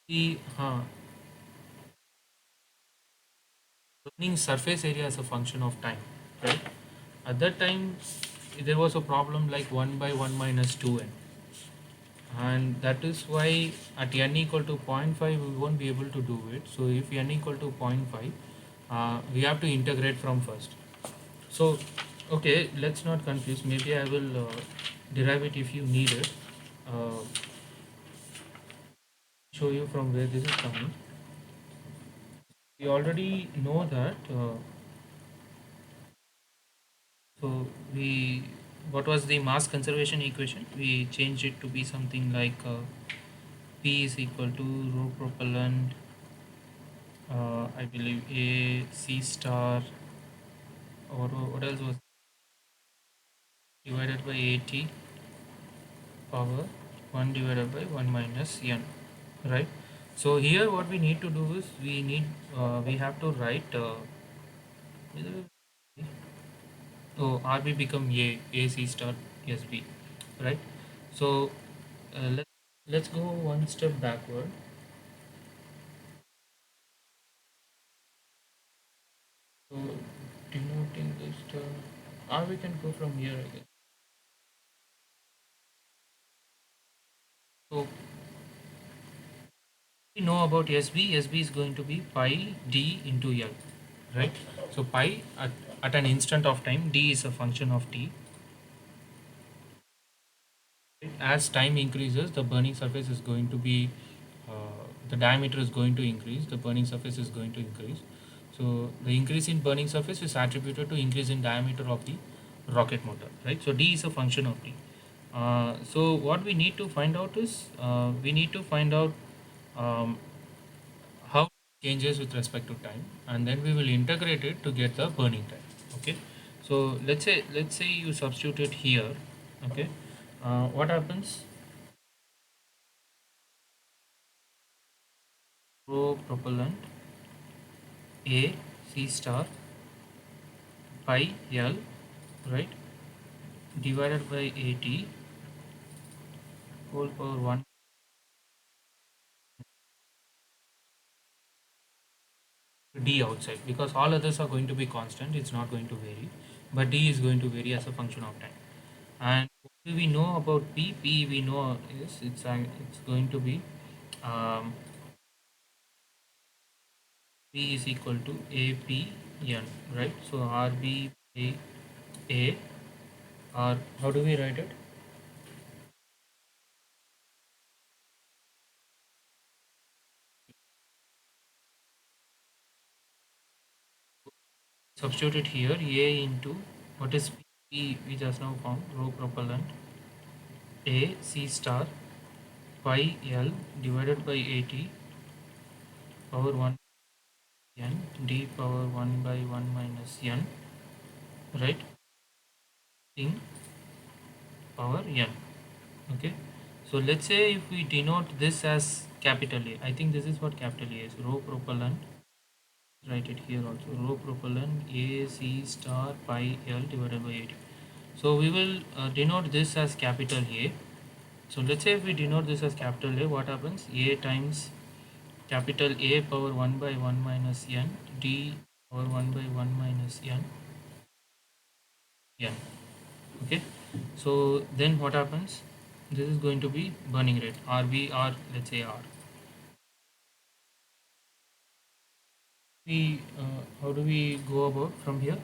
the burning surface area as a function of time, right? At that time, there was a problem like 1 by 1 minus 2n, and that is why at n equal to 0.5 we won't be able to do it. So if n equal to 0.5, we have to integrate from first. So okay, let's not confuse. Maybe I will derive it if you need it. Uh, show you from where this is coming. We already know that So we, what was the mass conservation equation? We changed it to be something like P is equal to rho propellant, I believe A C star, or what else was, divided by 80 power 1 divided by 1 minus n, right? So here what we need to do is we have to write so RB become AC star SB, right? So let's go one step backward. So denoting this term, or we can go from here, I guess. So we know about SB. SB is going to be pi d into L, right? So pi at an instant of time, d is a function of t. As time increases, the burning surface is going to be the diameter is going to increase, the burning surface is going to increase. So the increase in burning surface is attributed to increase in diameter of the rocket motor, right? So d is a function of t. So what we need to find out is we need to find out um, how it changes with respect to time, and then we will integrate it to get the burning time. Okay, so let's say you substitute it here. Okay, what happens? Rho propellant A C star pi L, right, divided by 80 whole power 1 d outside, because all others are going to be constant, it's not going to vary, but d is going to vary as a function of time. And what do we know about p? P we know is it's going to be um, p is equal to APN, right? So RB by A, or how do we write it? Substitute it here, A into what is P we just now found, rho propellant A C star pi L divided by 80 power 1 n d power 1 by 1 minus n, right, in power n. Okay, so let's say if we denote this as capital A, I think this is what capital A is, rho propellant, write it here also, rho propellant A C star pi L divided by 80. So we will denote this as capital A. So let's say if we denote this as capital A, what happens? A times capital A power 1 by 1 minus n d power 1 by 1 minus n. Okay, so then what happens? This is going to be burning rate, RB, or let's say R. We how do we go about from here?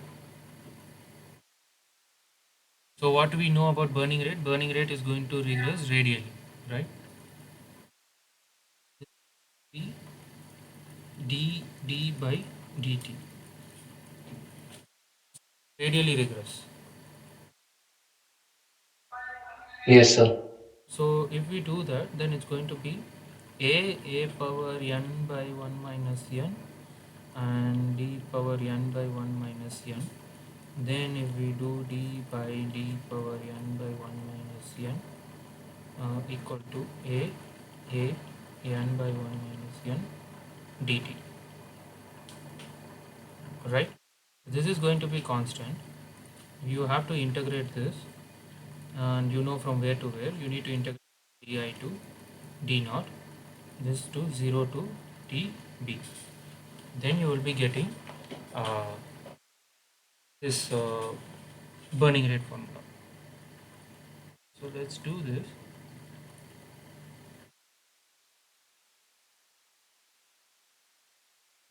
So what do we know about burning rate? Burning rate is going to regress radially, right? d d by dt, radially regress. Yes, sir. So if we do that, then it's going to be a power n by 1 minus n and d power n by 1 minus n. Then if we do d by d power n by 1 minus n equal to a n by 1 minus n dt, right? This is going to be constant. You have to integrate this, and you know from where to where you need to integrate di to d naught, this to 0 to db. Then you will be getting uh, this burning rate formula. So let's do this.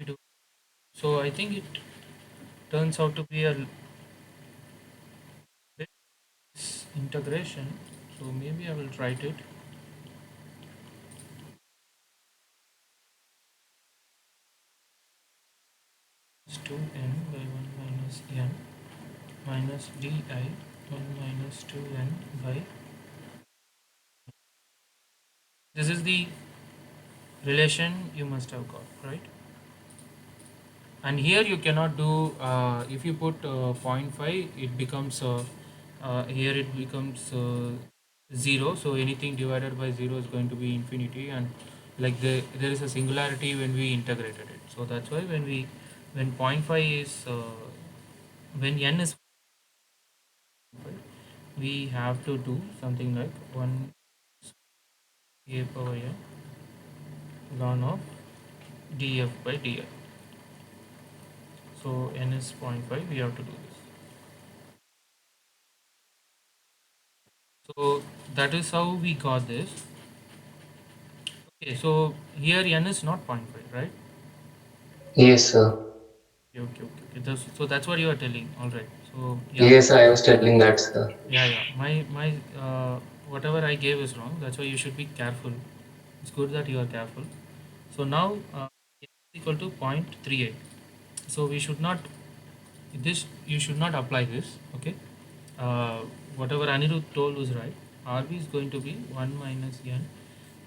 We do. So I think it turns out to be a bit integration. So maybe I will write it as 2n by 1 minus n minus di 1 minus 2n by, this is the relation you must have got, right? And here you cannot do, if you put zero point 0.5, it becomes here it becomes 0, so anything divided by 0 is going to be infinity, and like there is a singularity when we integrated it. So that's why when zero point 0.5 is when n is 0.5, we have to do something like 1 a power n ln of df by df. So n is zero point 0.5, we have to do this. So that is how we got this. Okay, so here n is not zero point 0.5, right? Yes, sir. Okay. So that's what you are telling. All right. So yeah, Yes, I was telling that, sir. yeah. My whatever I gave is wrong. That's why you should be careful. It's good that you are careful. So now n is equal to 0.38. So we should not, this you should not apply this. Okay. Uh, Whatever Anirudh told was right. RB is going to be 1 minus n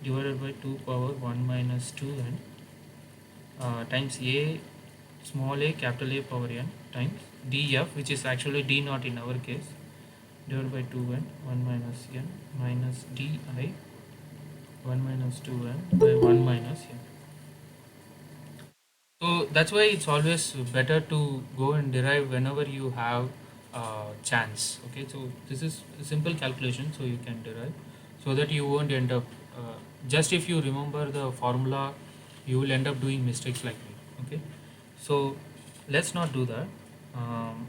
divided by 2 power 1 minus 2n times a small a capital A power n times df, which is actually d naught in our case, divided by 2n 1 minus n minus di 1 minus 2n by 1 minus n. So that's why it's always better to go and derive whenever you have chance. Okay, so this is a simple calculation, so you can derive so that you won't end up just if you remember the formula, you will end up doing mistakes like me. Okay, so let's not do that. Um,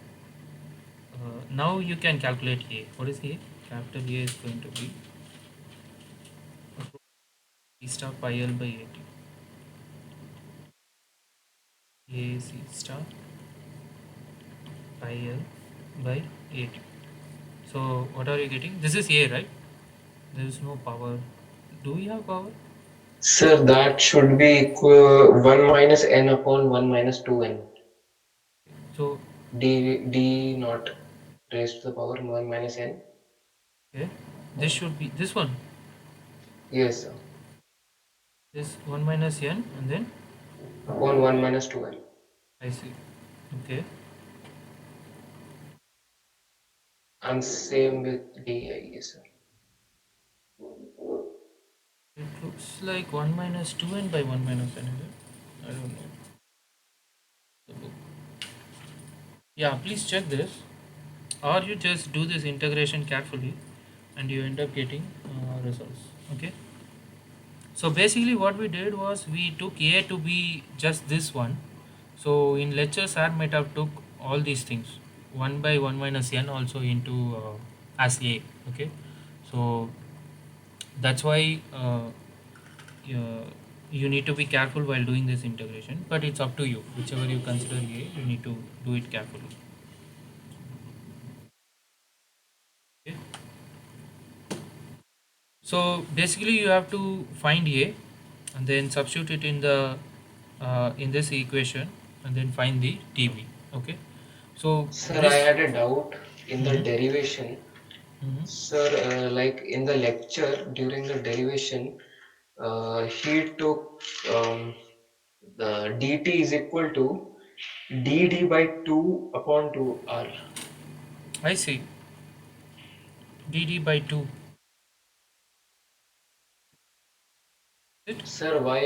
now you can calculate A. What is A? Capital A is going to be C star pi L by 80. A C star pi L by 80. So what are you getting? This is A, right? There is no power. Do we have power? Sir, that should be equal 1 minus n upon 1 minus 2n. So D naught raised to the power 1 minus n. okay, this should be this one. Yes, sir. This 1 minus n and then Upon 1 minus 2n. I see. Okay. And same with D, I guess, sir. It looks like 1 minus 2n by 1 minus n. Is it? I don't know. The book. Yeah, please check this. Or you just do this integration carefully and you end up getting results. Okay. So basically what we did was we took A to be just this one. So in lecture sir might have took all these things 1 by 1 minus n also into as A. Okay. So that's why you need to be careful while doing this integration, but it's up to you. Whichever you consider A, you need to do it carefully. Okay. So basically you have to find A and then substitute it in this equation and then find the dv. Okay, so Sir, I this. had a doubt in the Mhm. derivation. Mhm. Sir, like in the lecture during the derivation, he took the dt is equal to dd by 2 upon 2r. I see, dd by 2, is it? Sir, why?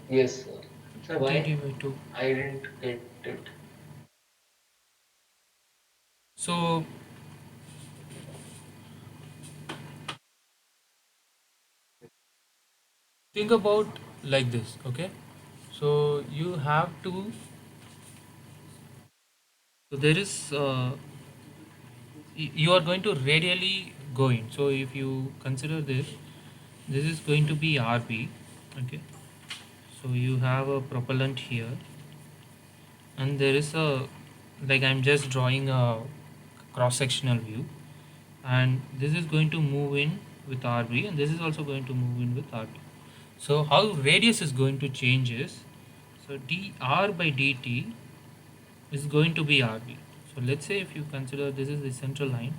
Yes, sir. Sir, dd why? by 2. I didn't get it. So think about like this. Okay, so you have to, so there is you are going to radially go in. So if you consider this, this is going to be rb. Okay, so you have a propellant here and there is a, like I'm just drawing a cross sectional view, and this is going to move in with rb and this is also going to move in with rb. So how radius is going to change is, so dr by dt is going to be rb. So let's say if you consider this is the central line,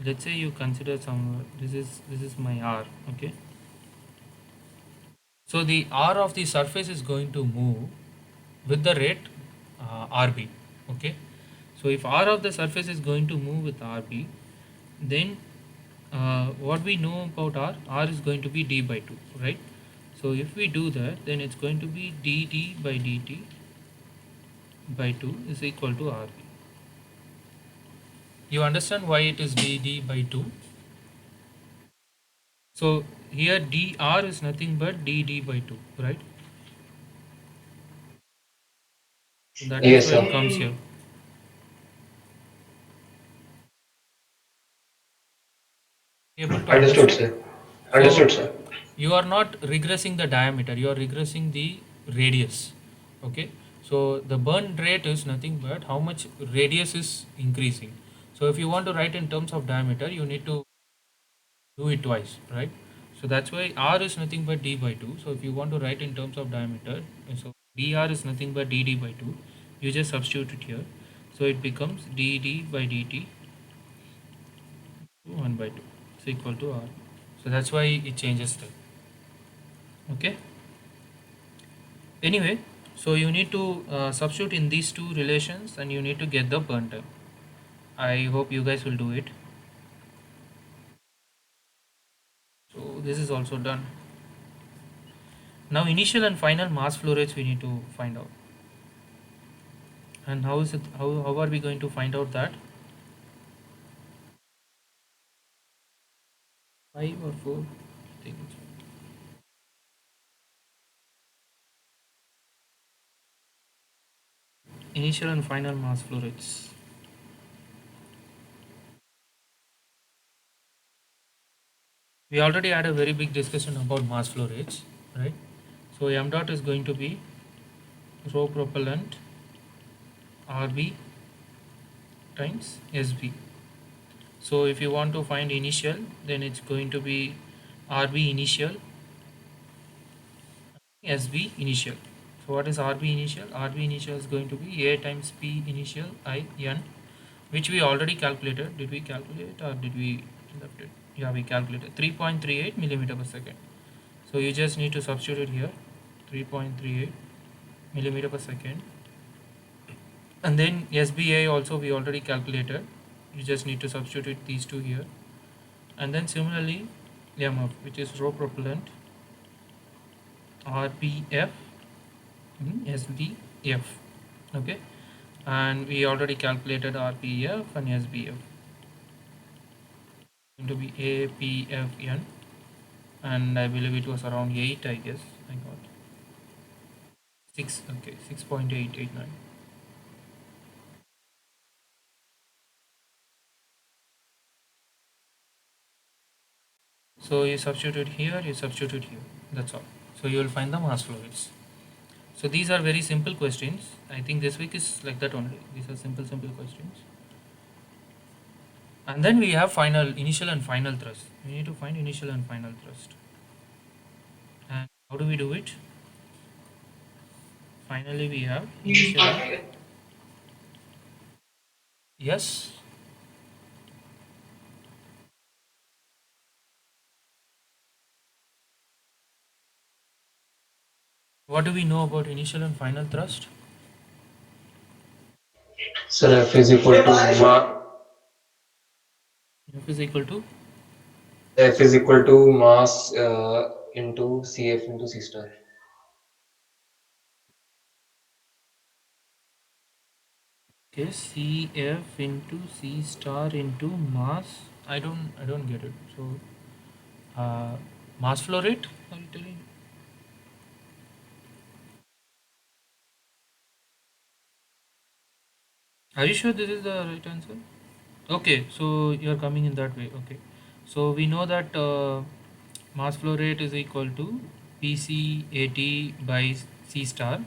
let's say you consider some, this is my r, okay. So the r of the surface is going to move with the rate rb, okay. So if r of the surface is going to move with rb, then what we know about r is going to be d by 2, right? So if we do that, then it's going to be dt by dt by 2 is equal to rb. You understand why it is dd by 2? So here dr is nothing but dd by 2, right? So that is Yes, why it sir. comes here. Able to Understood, understand? sir. So Understood, sir. you are not regressing the diameter, you are regressing the radius, okay. So the burn rate is nothing but how much radius is increasing. So if you want to write in terms of diameter, you need to do it twice, right? So that's why r is nothing but d by 2. So if you want to write in terms of diameter, so dr is nothing but dd by 2, you just substitute it here. So it becomes dd by dt 1 by 2 is equal to r. So that's why it changes there, okay. Anyway, so you need to substitute in these two relations and you need to get the burn time. I hope you guys will do it. So this is also done. Now initial and final mass flow rates we need to find out. And how is it, how are we going to find out that? 5 or 4? I think it's initial and final mass flow rates. We already had a very big discussion about mass flow rates, right? So m dot is going to be rho propellant rb times sb. So if you want to find initial, then it's going to be rb initial sb initial. So what is rb initial? Rb initial is going to be a times p initial I n, which we already calculated. Did we calculate or did we left it? Yeah, we calculated 3.38 millimeter per second. So you just need to substitute here 3.38 millimeter per second, and then SBA also we already calculated. You just need to substitute these two here, and then similarly MF, which is rho propellant RPF SBF, okay. And we already calculated RPF and SBF, going to be APFN, and I believe it was around 8, I guess I got 6, okay, 6.889. So you substitute here, you substitute here, that's all. So you will find the mass flow rates. So these are very simple questions. I think this week is like that only. These are simple questions. And then we have final, initial and final thrust. We need to find initial and final thrust. And how do we do it? Finally, we have initial. Yes. What do we know about initial and final thrust? Sir, F is equal to F is equal to, mass into CF into C star. okay, CF into C star into mass. I don't get it. So mass flow rate, are you telling? Are you sure this is the right answer? Okay, so you're coming in that way. Okay, so we know that mass flow rate is equal to PCAT by C star.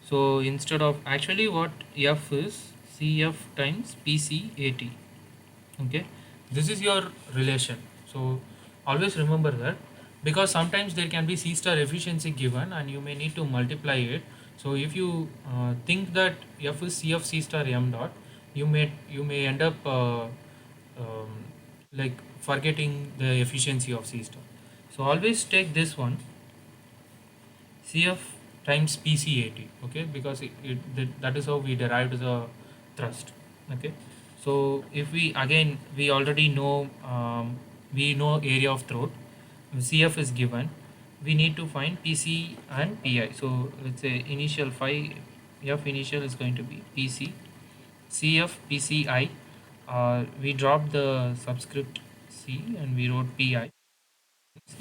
So instead of, actually what F is CF times PCAT. Okay, this is your relation. So always remember that, because sometimes there can be C star efficiency given and you may need to multiply it. So if you think that F is C of C star m dot, you may end up um, like forgetting the efficiency of C star. So always take this one, CF times PCAT, okay, because that is how we derived the thrust, okay. So if we again we already know we know area of throat, CF is given, we need to find PC and PI. So let's say initial phi F initial is going to be PC, CF PCI. We dropped the subscript C and we wrote PI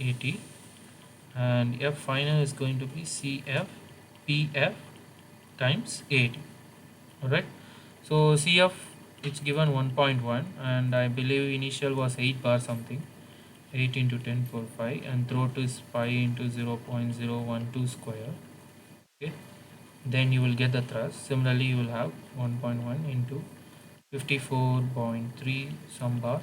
AT, and F final is going to be CF PF times 80. Alright, so CF it's given 1.1, and I believe initial was 8 bar something, 8 into 10 4 5, and throat is pi into 0.012 square, okay. Then you will get the thrust. Similarly, you will have 1.1 into 54.3 some bar,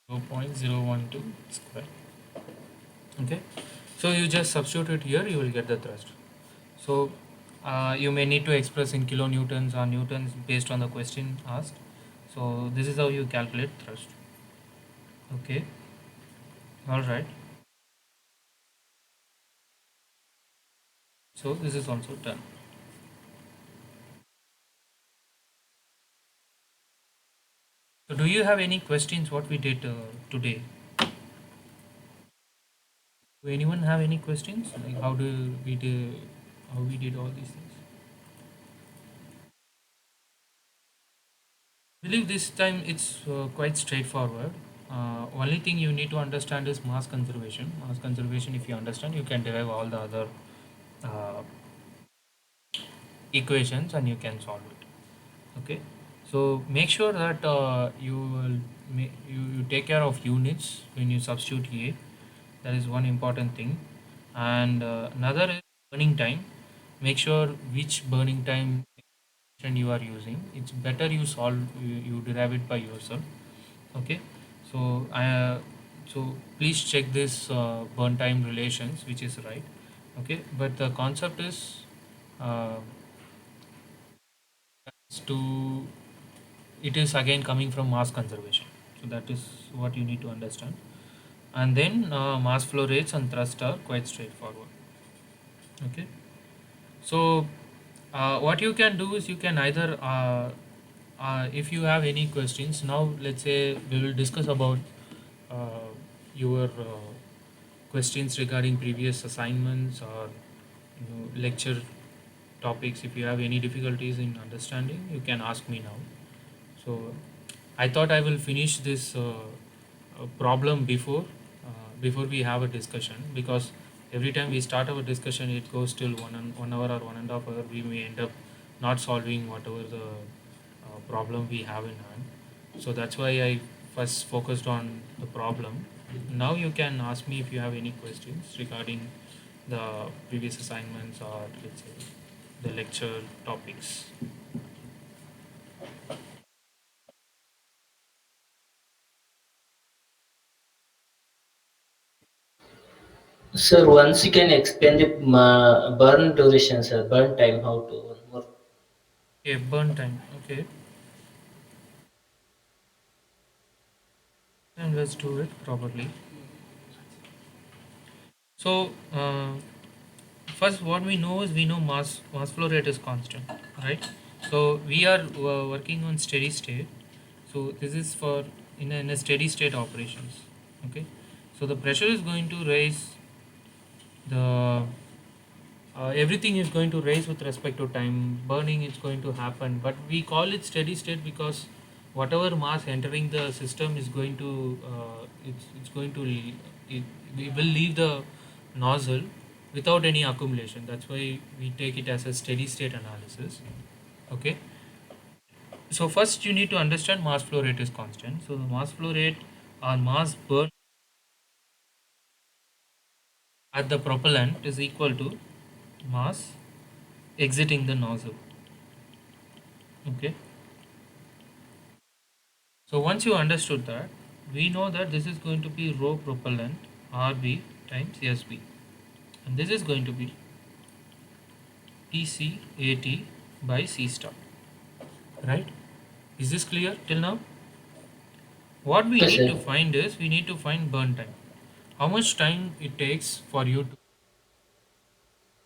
0.012 square, okay. So you just substitute here, you will get the thrust. So you may need to express in kilonewtons or newtons based on the question asked. So this is how you calculate thrust. Okay, all right. So this is also done. So do you have any questions what we did today? Do anyone have any questions? Like how we did all these things? I believe this time it's quite straightforward. Only thing you need to understand is mass conservation. Mass conservation, if you understand, you can derive all the other uh, equations and you can solve it. Okay, so make sure that you take care of units when you substitute A. That is one important thing. And another is burning time. Make sure which burning time you are using. It's better you derive it by yourself. Okay, so so please check this burn time relations which is right. Okay, but the concept uh, is to it is again coming from mass conservation. So that is what you need to understand. And then mass flow rates and thrust are quite straightforward. Okay, so what you can do is you can either if you have any questions now, let's say we will discuss about your questions regarding previous assignments or lecture topics. If you have any difficulties in understanding, you can ask me now. So I thought I will finish this problem before we have a discussion, because every time we start our discussion it goes till 1 hour or 1.5 hour. We may end up not solving whatever the problem we have in hand. So that's why I first focused on the problem. Now you can ask me if you have any questions regarding the previous assignments or let's say the lecture topics. Sir, once you can explain the burn duration, sir, burn time, how to one more. Okay, burn time. Okay, and let's do it properly. So first, what we know is we know mass flow rate is constant, right? So we are working on steady state. So this is for in a steady state operations. Okay, so the pressure is going to raise the everything is going to raise with respect to time. Burning is going to happen, but we call it steady state because whatever mass entering the system is going to it's going to we will leave the nozzle without any accumulation. That's why we take it as a steady state analysis. Okay, so first you need to understand mass flow rate is constant. So the mass flow rate or mass burn at the propellant is equal to mass exiting the nozzle. Okay, so once you understood that, we know that this is going to be rho propellant RB times SB. and this is going to be PCAT by C star, right? Is this clear till now? What we Yes, need sir. to find is we need to find burn time. How much time it takes for you to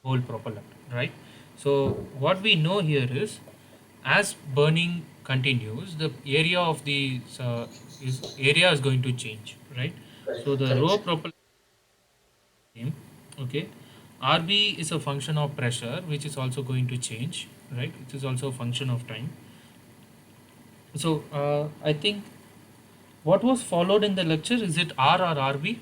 whole propellant, right? So what we know here is as burning continues, the area of the area is going to change, right? So Correct, the correct, raw sir. propellant, okay, RB is a function of pressure, which is also going to change, right? It is also a function of time. So I think what was followed in the lecture, is it R or RB?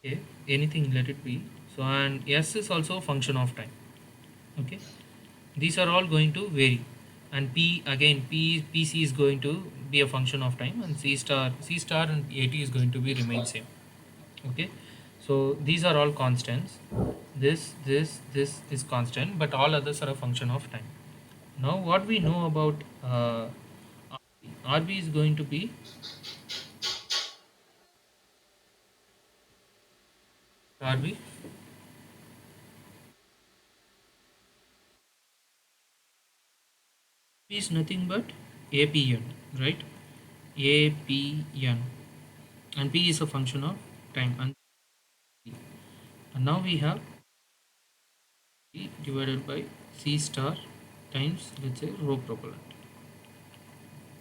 Okay, anything let it be. So and S is also a function of time. Okay, these are all going to vary, and P again PC is going to be a function of time, and C star and AT is going to be remain same. Okay, so these are all constants. This is constant, but all others are a function of time. Now what we know about RB is going to be RB is nothing but APN, right? APN, and P is a function of time, and now we have P divided by C star times, let's say, rho propellant.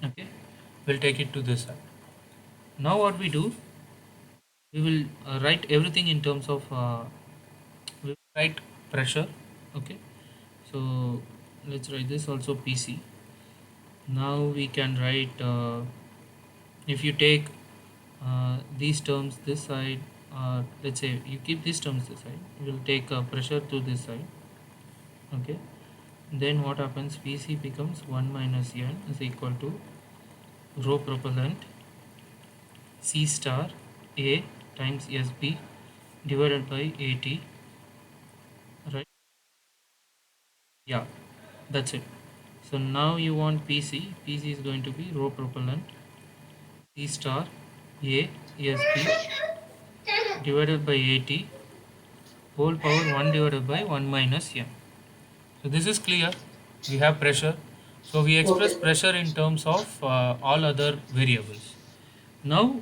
Okay, we'll take it to this side. Now what we do, we will write everything in terms of we will write pressure. Okay, so let's write this also PC. Now we can write if you take these terms this side, let's say you keep these terms this side, we'll take pressure to this side. Okay, then what happens, PC becomes 1 minus n is equal to rho propellant C star A times SB divided by AT, right? Yeah, that's it. So now you want PC is going to be rho propellant C star A SB divided by AT whole power 1 divided by 1 minus n. So this is clear. We have pressure. So we express Okay. pressure in terms of all other variables. Now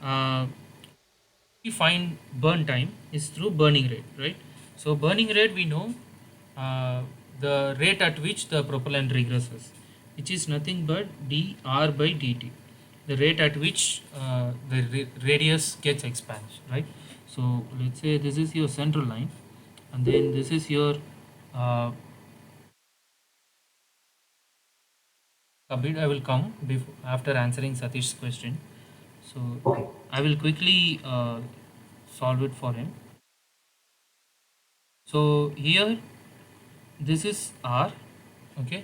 uh, we find burn time is through burning rate, right? So burning rate we know uh, the rate at which the propellant regresses, which is nothing but dr by dt, the rate at which the radius gets expanded, right? So let's say this is your central line, and then this is your uh, a bit I will come before after answering Satish's question. So Okay. I will quickly solve it for him. So here this is r, okay,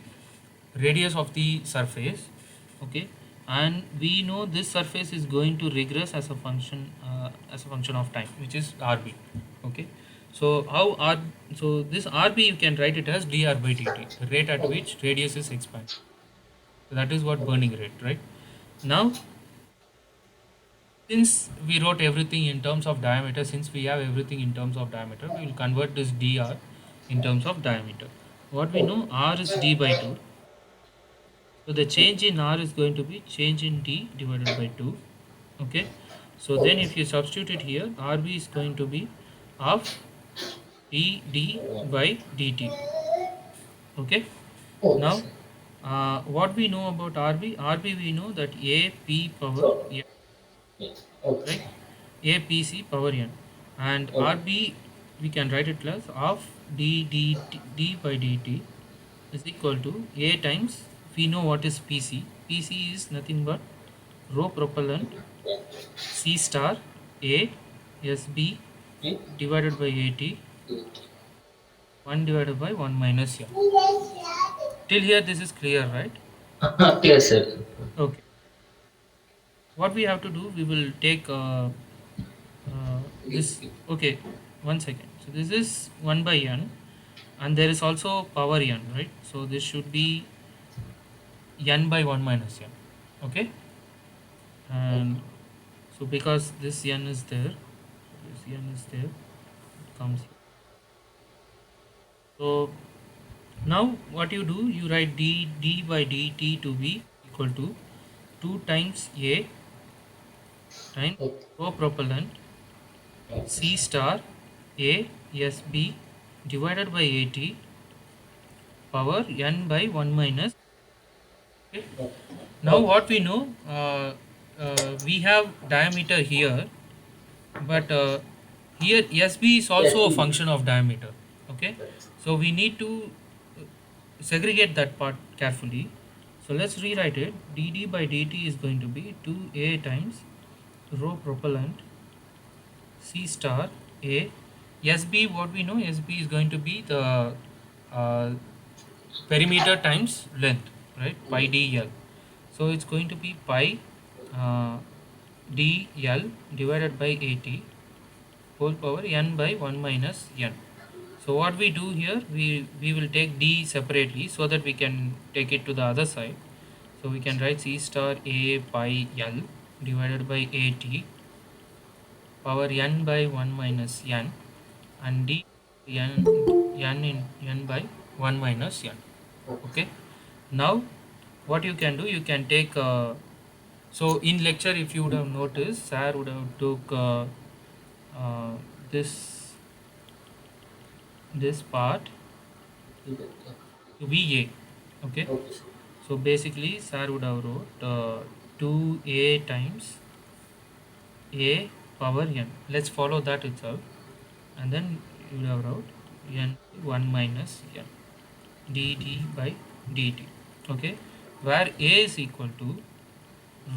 radius of the surface, okay, and we know this surface is going to regress as a function of time, which is rb. Okay, so how r, so this rb you can write it as dr by dt, the rate at which radius is expanded. So that is what burning rate, right? Now since we wrote everything in terms of diameter, since we have everything in terms of diameter, we will convert this dr in terms of diameter. What we know, r is d by 2. So the change in r is going to be change in d divided by 2. Okay. So then if you substitute it here, rb is going to be half d by dt. Okay. Okay, Now sir. what we know about rb? rb we know that a p power Okay. n, Yes. Okay, right? sir. APC power n, and Okay. RB we can write it as half d by dt is equal to A times, we know what is PC. PC is nothing but rho propellant C star A SB Okay. divided by AT 1 divided by 1 minus n. Till here this is clear, right? Clear, sir. Okay. What we have to do, we will take this. Okay, 1 second. So this is 1 by n, and there is also power n, right? So this should be n by 1 minus n. Okay, and Okay. So because this n is there, this n is there, it comes here. So now what you do, you write d by dt to be equal to 2 times a times Okay. rho propellant Okay, C sir. star A S B divided by 80 power n by 1 minus. Okay. Okay. Now Okay. what we know, we have diameter here, but here SB is Yes, also a we. function of diameter. Okay, Yes. so we need to segregate that part carefully. So let's rewrite it. dd by dt is going to be 2a times rho propellant C star A. SB, what we know, SB is going to be the uh, perimeter times length, right? Pi Yes. dl. So it's going to be pi uh, dl divided by 80 whole power n by 1 minus n. So what we do here, we will take d separately so that we can take it to the other side. So we can write C star A pi l divided by 80 power n by 1 minus n and d n in n by 1 minus n. Okay. Okay, now what you can do, you can take so in lecture, if you would have noticed, sir would have took uh, this this part Okay. to be a. Okay, Okay, sir. so basically sir would have wrote 2a times a power n. Let's follow that itself, and then you would have wrote n 1 minus n dt by dt. Okay, where a is equal to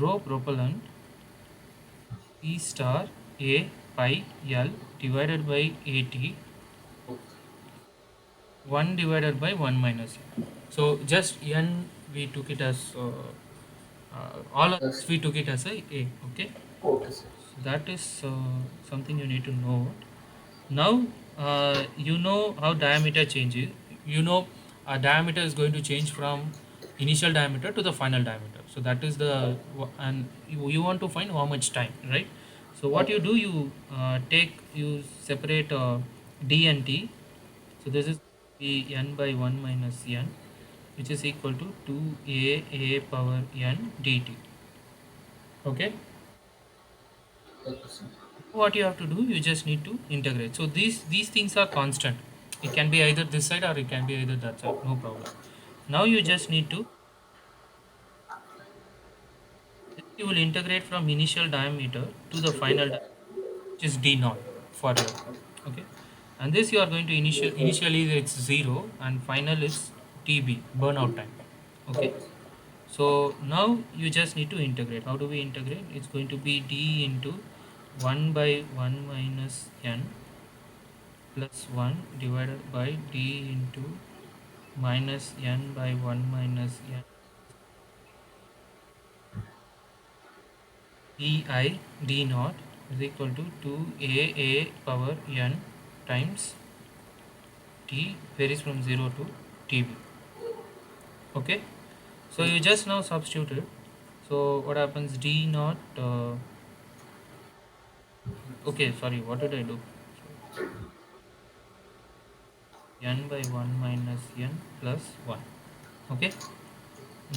rho propellant p star a pi l divided by 80 Okay. 1 divided by 1 minus n. So just n we took it as all others Yes. we took it as a. Okay, Okay, sir. so that is something you need to know. Now you know how diameter changes. You know a diameter is going to change from initial diameter to the final diameter. So that is the and you want to find how much time, right? So what you Okay. do, you you separate d and t. So this is be n by 1 minus n, which is equal to 2a power n dt. Okay, Okay, sir. what you have to do, you just need to integrate. So these things are constant. It can be either this side or it can be either that side, no problem. Now you just need to, you will integrate from initial diameter to the final diameter, which is d naught for your. Okay, and this you are going to initially it's 0 and final is tb, burnout time. Okay, Okay. so now you just need to integrate. How do we integrate? It's going to be d into 1 by 1 minus n plus 1 divided by d into minus n by 1 minus n di d naught is equal to 2a power n times t varies from 0 to tb. Okay, so you just now substitute it. So what happens, d naught okay, sorry, what did I do? N by 1 minus n plus 1. Okay,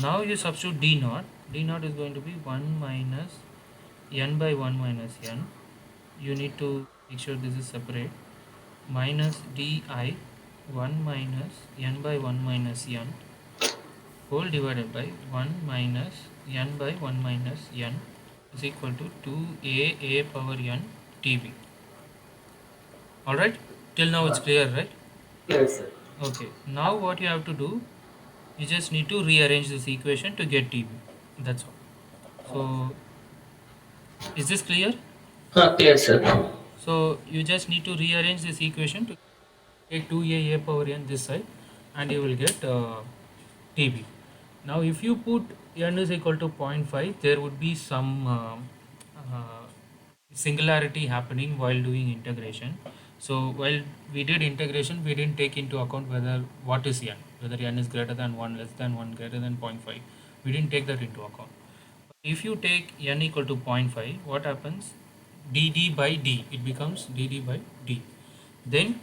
now you substitute d naught. D naught is going to be 1 minus n by 1 minus n. You need to make sure this is separate. Minus di 1 minus n by 1 minus n whole divided by 1 minus n by 1 minus n is equal to 2a power n tb. Alright, till now it's clear, right? Yes, sir. Okay, now what you have to do, you just need to rearrange this equation to get tb. That's all. So is this clear? Clear, sir. So you just need to rearrange this equation to take 2a power n this side, and you will get tb. Now if you put n is equal to zero point 0.5, there would be some uh, singularity happening while doing integration. So while we did integration, we didn't take into account whether what is n, whether n is greater than 1, less than 1, greater than 0.5. We didn't take that into account. If you take n equal to zero point 0.5, what happens? dd by d, it becomes dd by d. Then,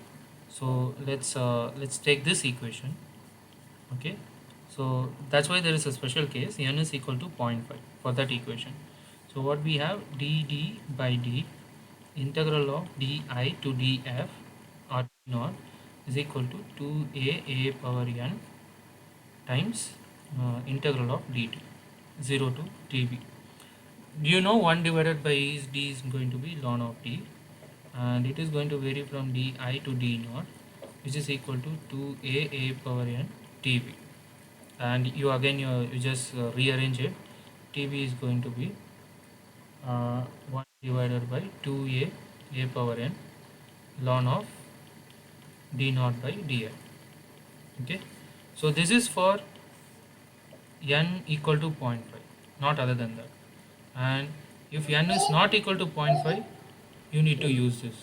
so let's take this equation. Okay, so that's why there is a special case, n is equal to zero point 0.5 for that equation. So what we have, dd by d integral of di to df or d naught is equal to 2a power n times integral of dt 0 to db. Do you know 1 divided by e is d is going to be ln of d, and it is going to vary from di to d naught, which is equal to 2a power n tb. And you again you just rearrange it. tb is going to be 1 divided by 2a power n ln of d naught by dl. Okay, so this is for n equal to zero point 0.5, not other than that. And if n is not equal to zero point 0.5, you need to use this.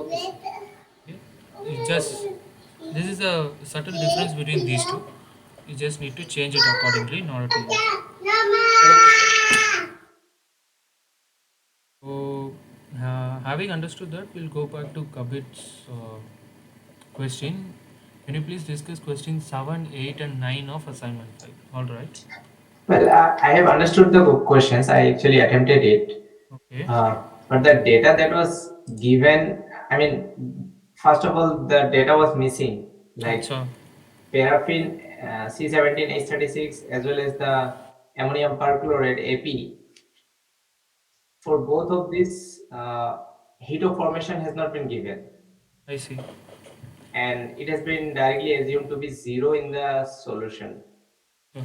Okay, Okay, it just, this is a subtle difference between these two. You just need to change it accordingly in order to use it. sir. So having understood that, we'll go back to Kabit's question. Can you please discuss questions 7, 8 and 9 of assignment 5? All right. Well, I have understood the questions. I actually attempted it. Okay. But the data that was given, I mean, first of all, the data was missing, like Acha. paraffin C17H36 as well as the ammonium perchlorate AP. For both of these, heat of formation has not been given, I see. and it has been directly assumed to be zero in the solution. Yeah.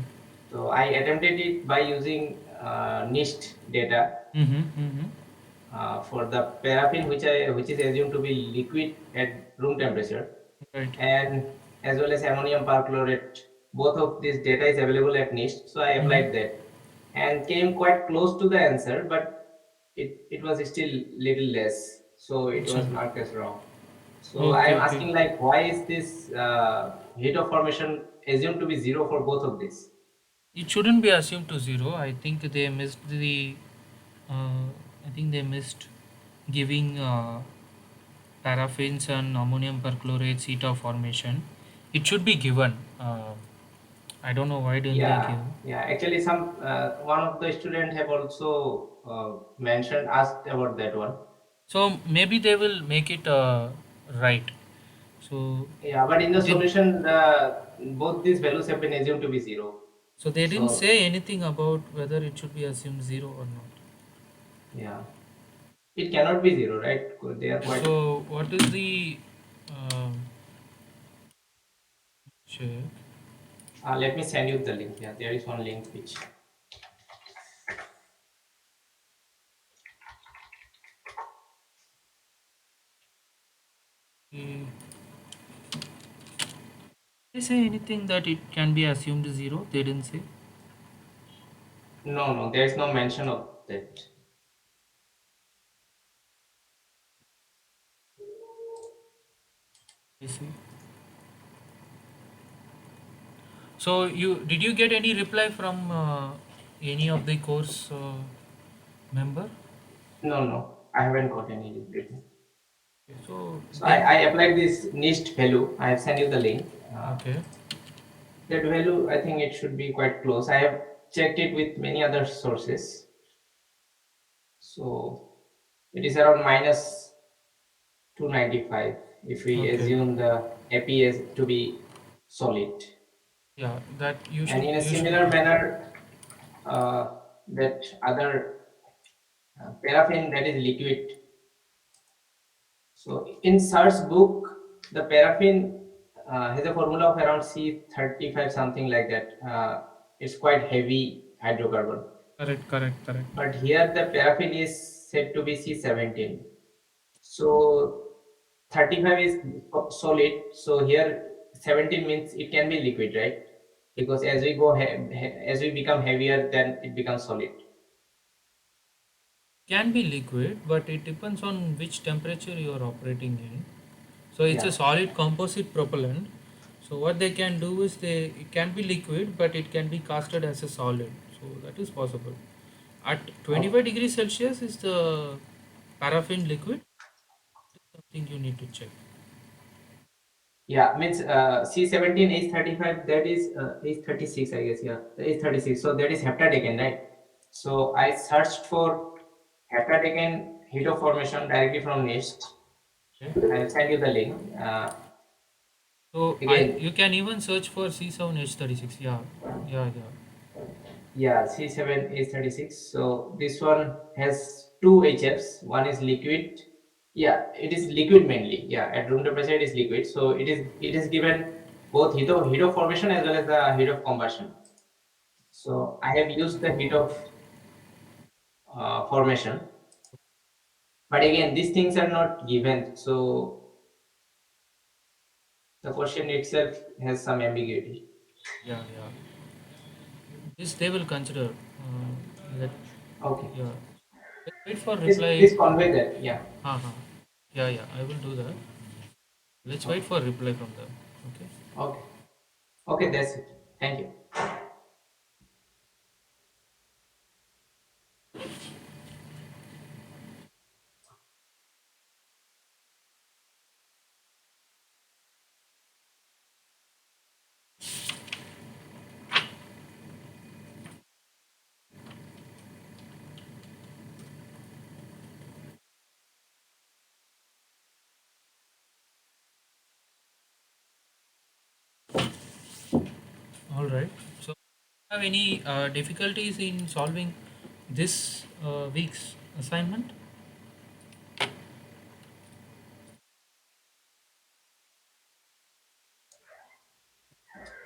So I attempted it by using NIST data Mm-hmm. Mm-hmm. for the paraffin, which is assumed to be liquid at room temperature, Right. and as well as ammonium perchlorate. Both of this data is available at NIST, so I Mm-hmm. applied that and came quite close to the answer, but it was still little less, so it Acha. was marked as wrong. So I Okay, am okay. asking, like, why is this heat of formation assumed to be zero for both of these? It shouldn't be assumed to zero. I think they missed the. Uh, I think they missed giving paraffins and ammonium perchlorate heat of formation. It should be given. I don't know why didn't they give. Yeah. Actually, some one of the student have also mentioned asked about that one. So maybe they will make it right. So Yeah, but in the did, solution, both these values have been assumed to be zero. so they didn't So say anything about whether it should be assumed zero or not. yeah, it cannot be zero, right? They are quite. So what is the check? Let me send you the link. Yeah, there is one link which. They say anything that it can be assumed zero? They didn't say. No, no, there is no mention of that. I see. So you get any reply from any of the course member? No, no, I haven't got any reply. Okay, so So then I applied this NIST value. I have sent you the link. okay. That value, I think it should be quite close. I have checked it with many other sources. So it is around minus 295 if we Okay. assume the APS to be solid. Yeah, that And in a you should similar manner, that other paraffin that is liquid. So in SARS book, the paraffin has a formula of around C35, something like that. It's quite heavy hydrocarbon. correct, correct, correct. But here the paraffin is said to be C17. So 35 is solid. So here 17 means it can be liquid, right? Because as we go as we become heavier, then it becomes solid. Can be liquid, but it depends on which temperature you are operating in. So it's a Yeah. solid composite propellant. So what they can do is it can be liquid, but it can be casted as a solid. So that is possible. At Okay. 25 degrees Celsius is the paraffin liquid. Something you need to check. Yeah, means C17 H35, that is H36, I guess. Yeah, H36. So that is heptadecane, right? So I searched for heptadecane heat formation directly from NIST. Okay. I'll send you the link. So I Again, you can even search for C7H36. Yeah, yeah, yeah. yeah, C7 H36. So this one has two HFs. One is liquid. Yeah, it is liquid mainly. Yeah, at room temperature it is liquid. So it is given both heat of formation as well as the heat of combustion. So I have used the heat of formation, but again these things are not given. So the question itself has some ambiguity. Yeah, yeah. This they will consider. Let Okay, yeah. Let's wait for please reply. please convey that. Yeah. Uh-huh. Yeah, yeah. I will do that. Let's wait Okay. for reply from them. Okay. Okay. Okay. That's it. Thank you. All right. So, have any difficulties in solving this week's assignment?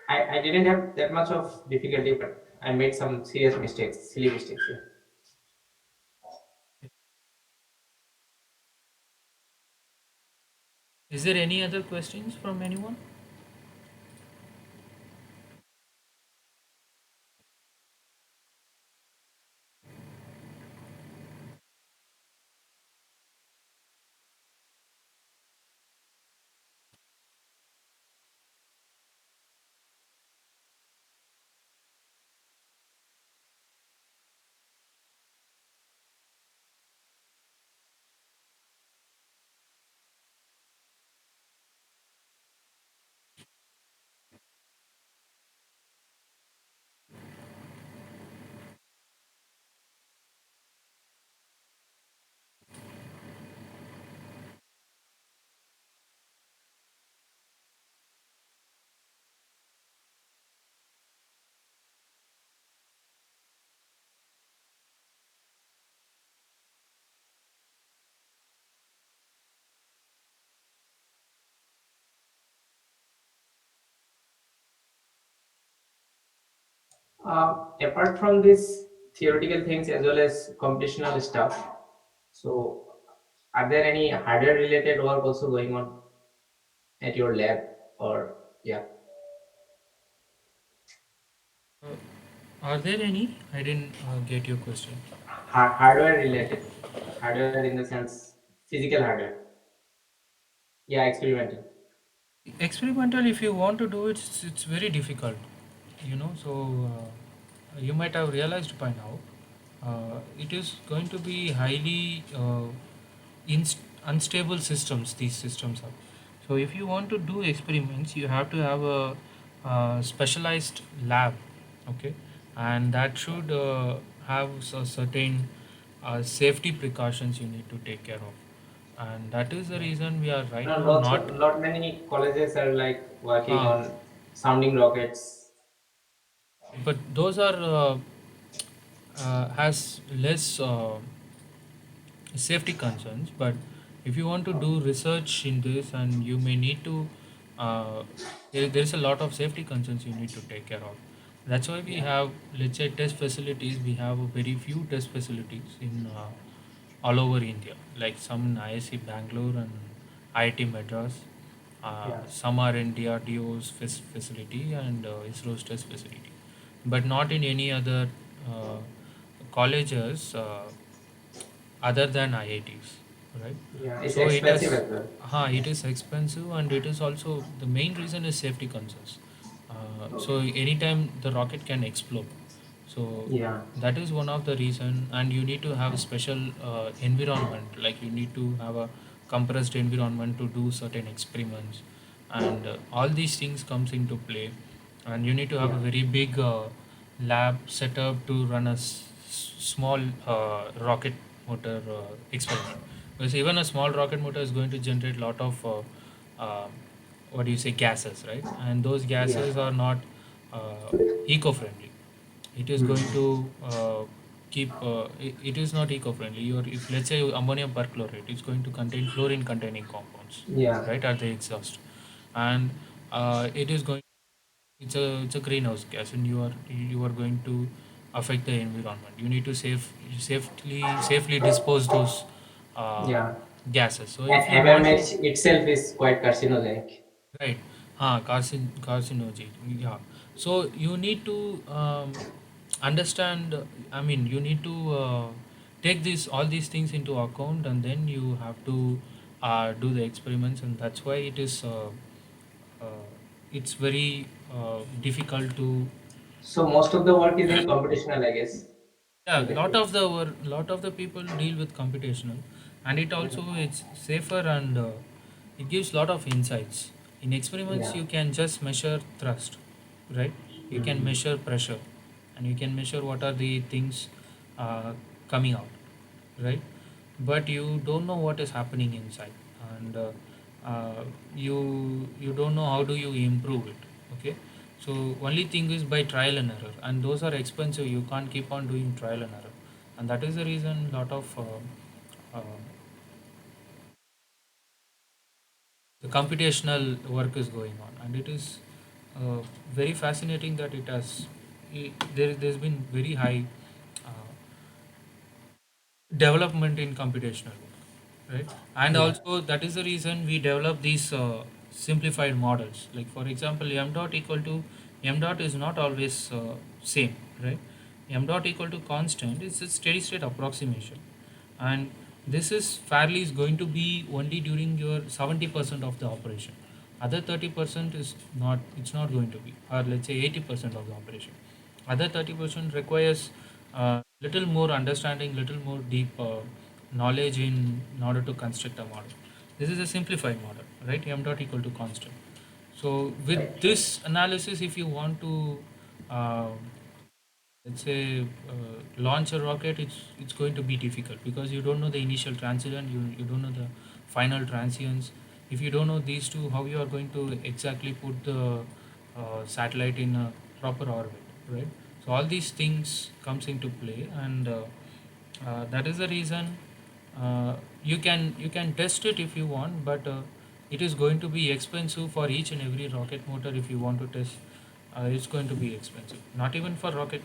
I didn't have that much of difficulty, but I made some serious mistakes, silly mistakes. Yeah. Is there any other questions from anyone? Apart from this theoretical things as well as computational stuff, so are there any hardware related work also going on at your lab or yeah, Uh, are there any? I didn't get your question. hardware related, hardware in the sense physical hardware. Yeah, experimental. Experimental, if you want to do it, it's very difficult. So you might have realized by now. It is going to be highly unstable systems. These systems are. So if you want to do experiments, you have to have a specialized lab, okay, and that should have certain safety precautions you need to take care of, and that is the reason we are right No, now not. not many colleges are like working Uh, on sounding rockets. but those are has less safety concerns. But if you want to do research in this, and you may need to there's a lot of safety concerns you need to take care of. That's why we Yeah, have, let's say, test facilities. We have a very few test facilities in all over India, like some in ISC Bangalore and IIT Madras. yeah, Some are in DRDO's facility and ISRO's test facility, but not in any other uh, colleges other than IITs, right? yeah. It's So expensive as well. it is expensive, and it is also the main reason is safety concerns. So Okay. anytime the rocket can explode. So Yeah, that is one of the reason, and you need to have a special environment, like you need to have a compressed environment to do certain experiments, and all these things comes into play, and you need to have yeah, a very big lab setup to run a small rocket motor experiment, because even a small rocket motor is going to generate a lot of what do you say, gases, right? And those yeah. gases are not uh, eco-friendly. It is going Hmm. to it is not eco-friendly. Your, if let's say ammonium perchlorate, it's going to contain chlorine containing compounds, Yeah. right, at the exhaust, and it is going, it's a greenhouse gas, and you are going to affect the environment. You need to safely dispose those uh, Yeah. gases. So if you want to, MMH itself is quite carcinogenic. right, carcinogen, yeah. So you need to understand. I mean, you need to take this all these things into account, and then you have to do the experiments, and that's why uh, it's very difficult to. So most of the work is in computational, I guess, Yeah, in the case. lot of the people deal with computational, and it also it's safer, and it gives lot of insights. In experiments, Yeah. you can just measure thrust, right? You can Hmm. measure pressure, and you can measure what are the things uh, coming out, right? But you don't know what is happening inside, and you don't know how do you improve it. Okay, so only thing is by trial and error, and those are expensive. You can't keep on doing trial and error, and that is the reason lot of uh, the computational work is going on, and it is very fascinating that it has there's been very high uh, development in computational work, right? And Yeah. also that is the reason we develop these simplified models. Like for example, m dot equal to m dot is not always same, right? M dot equal to constant is a steady state approximation, and this is fairly is going to be only during your 70% of the operation. Other 30% is not, it's not going to be, or let's say 80% of the operation. Other 30% requires little more understanding, little more deep knowledge in order to construct a model. This is a simplified model, right? M dot equal to constant. So with Right. Right. this analysis, if you want to uh, let's say launch a rocket, it's going to be difficult, because you don't know the initial transient, you don't know the final transients. If you don't know these two, how you are going to exactly put the satellite in a proper orbit, right? So all these things comes into play, and that is the reason you can test it if you want, but it is going to be expensive for each and every rocket motor. If you want to test, it's going to be expensive. Not even for rocket,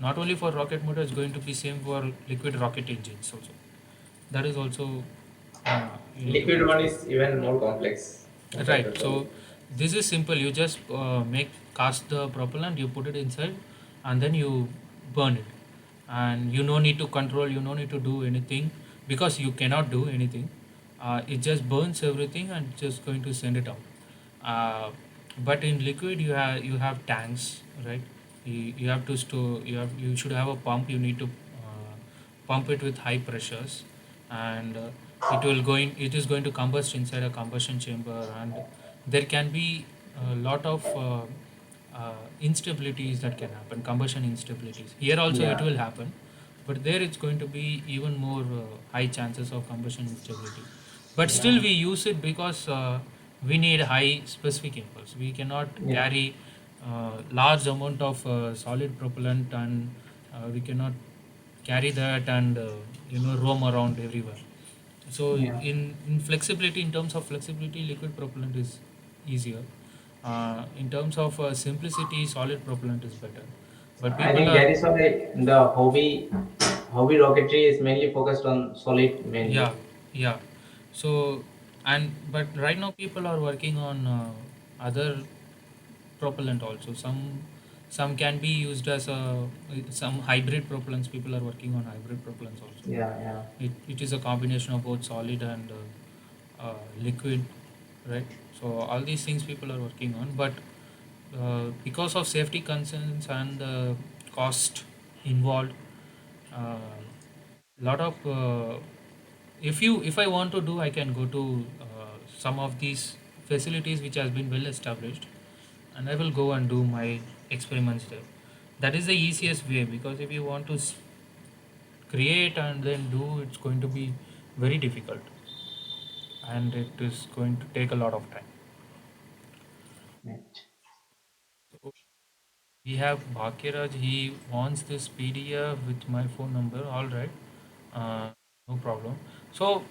not only for rocket motor, it's going to be same for liquid rocket engines also. That is also you need to Liquid one consider. is even more complex compared Right. to solid. So this is simple. You just make cast the propellant, you put it inside, and then you burn it. And you no need to control. You no need to do anything, because you cannot do anything. It just burns everything and just going to send it out. But in liquid, you have tanks, right? You have to store. You should have a pump. You need to pump it with high pressures, and it is going to combust inside a combustion chamber, and there can be a lot of instabilities that can happen, combustion instabilities. Here also it Yeah. will happen, but there it's going to be even more high chances of combustion instability. But still Yeah. we use it because we need high specific impulse. We cannot Yeah. carry large amount of solid propellant, and we cannot carry that and roam around everywhere. So Yeah. in flexibility, in terms of flexibility, liquid propellant is easier. In terms of simplicity, solid propellant is better. But I people think are, that is why the hobby rocketry is mainly focused on solid yeah, mainly. yeah. So, and but right now people are working on other propellant also. Some can be used as a some hybrid propellants. People are working on hybrid propellants also. Yeah. Yeah. It is a combination of both solid and liquid, right? So all these things people are working on, but because of safety concerns and cost, involved. Uh, lot of if I want to do, I can go to some of these facilities which has been well established, and I will go and do my experiments there. That is the easiest way, because if you want to create and then do, it's going to be very difficult, and it is going to take a lot of time. Right. So we have Bhakiraj. He wants this PDF with my phone number. All right, no problem. So,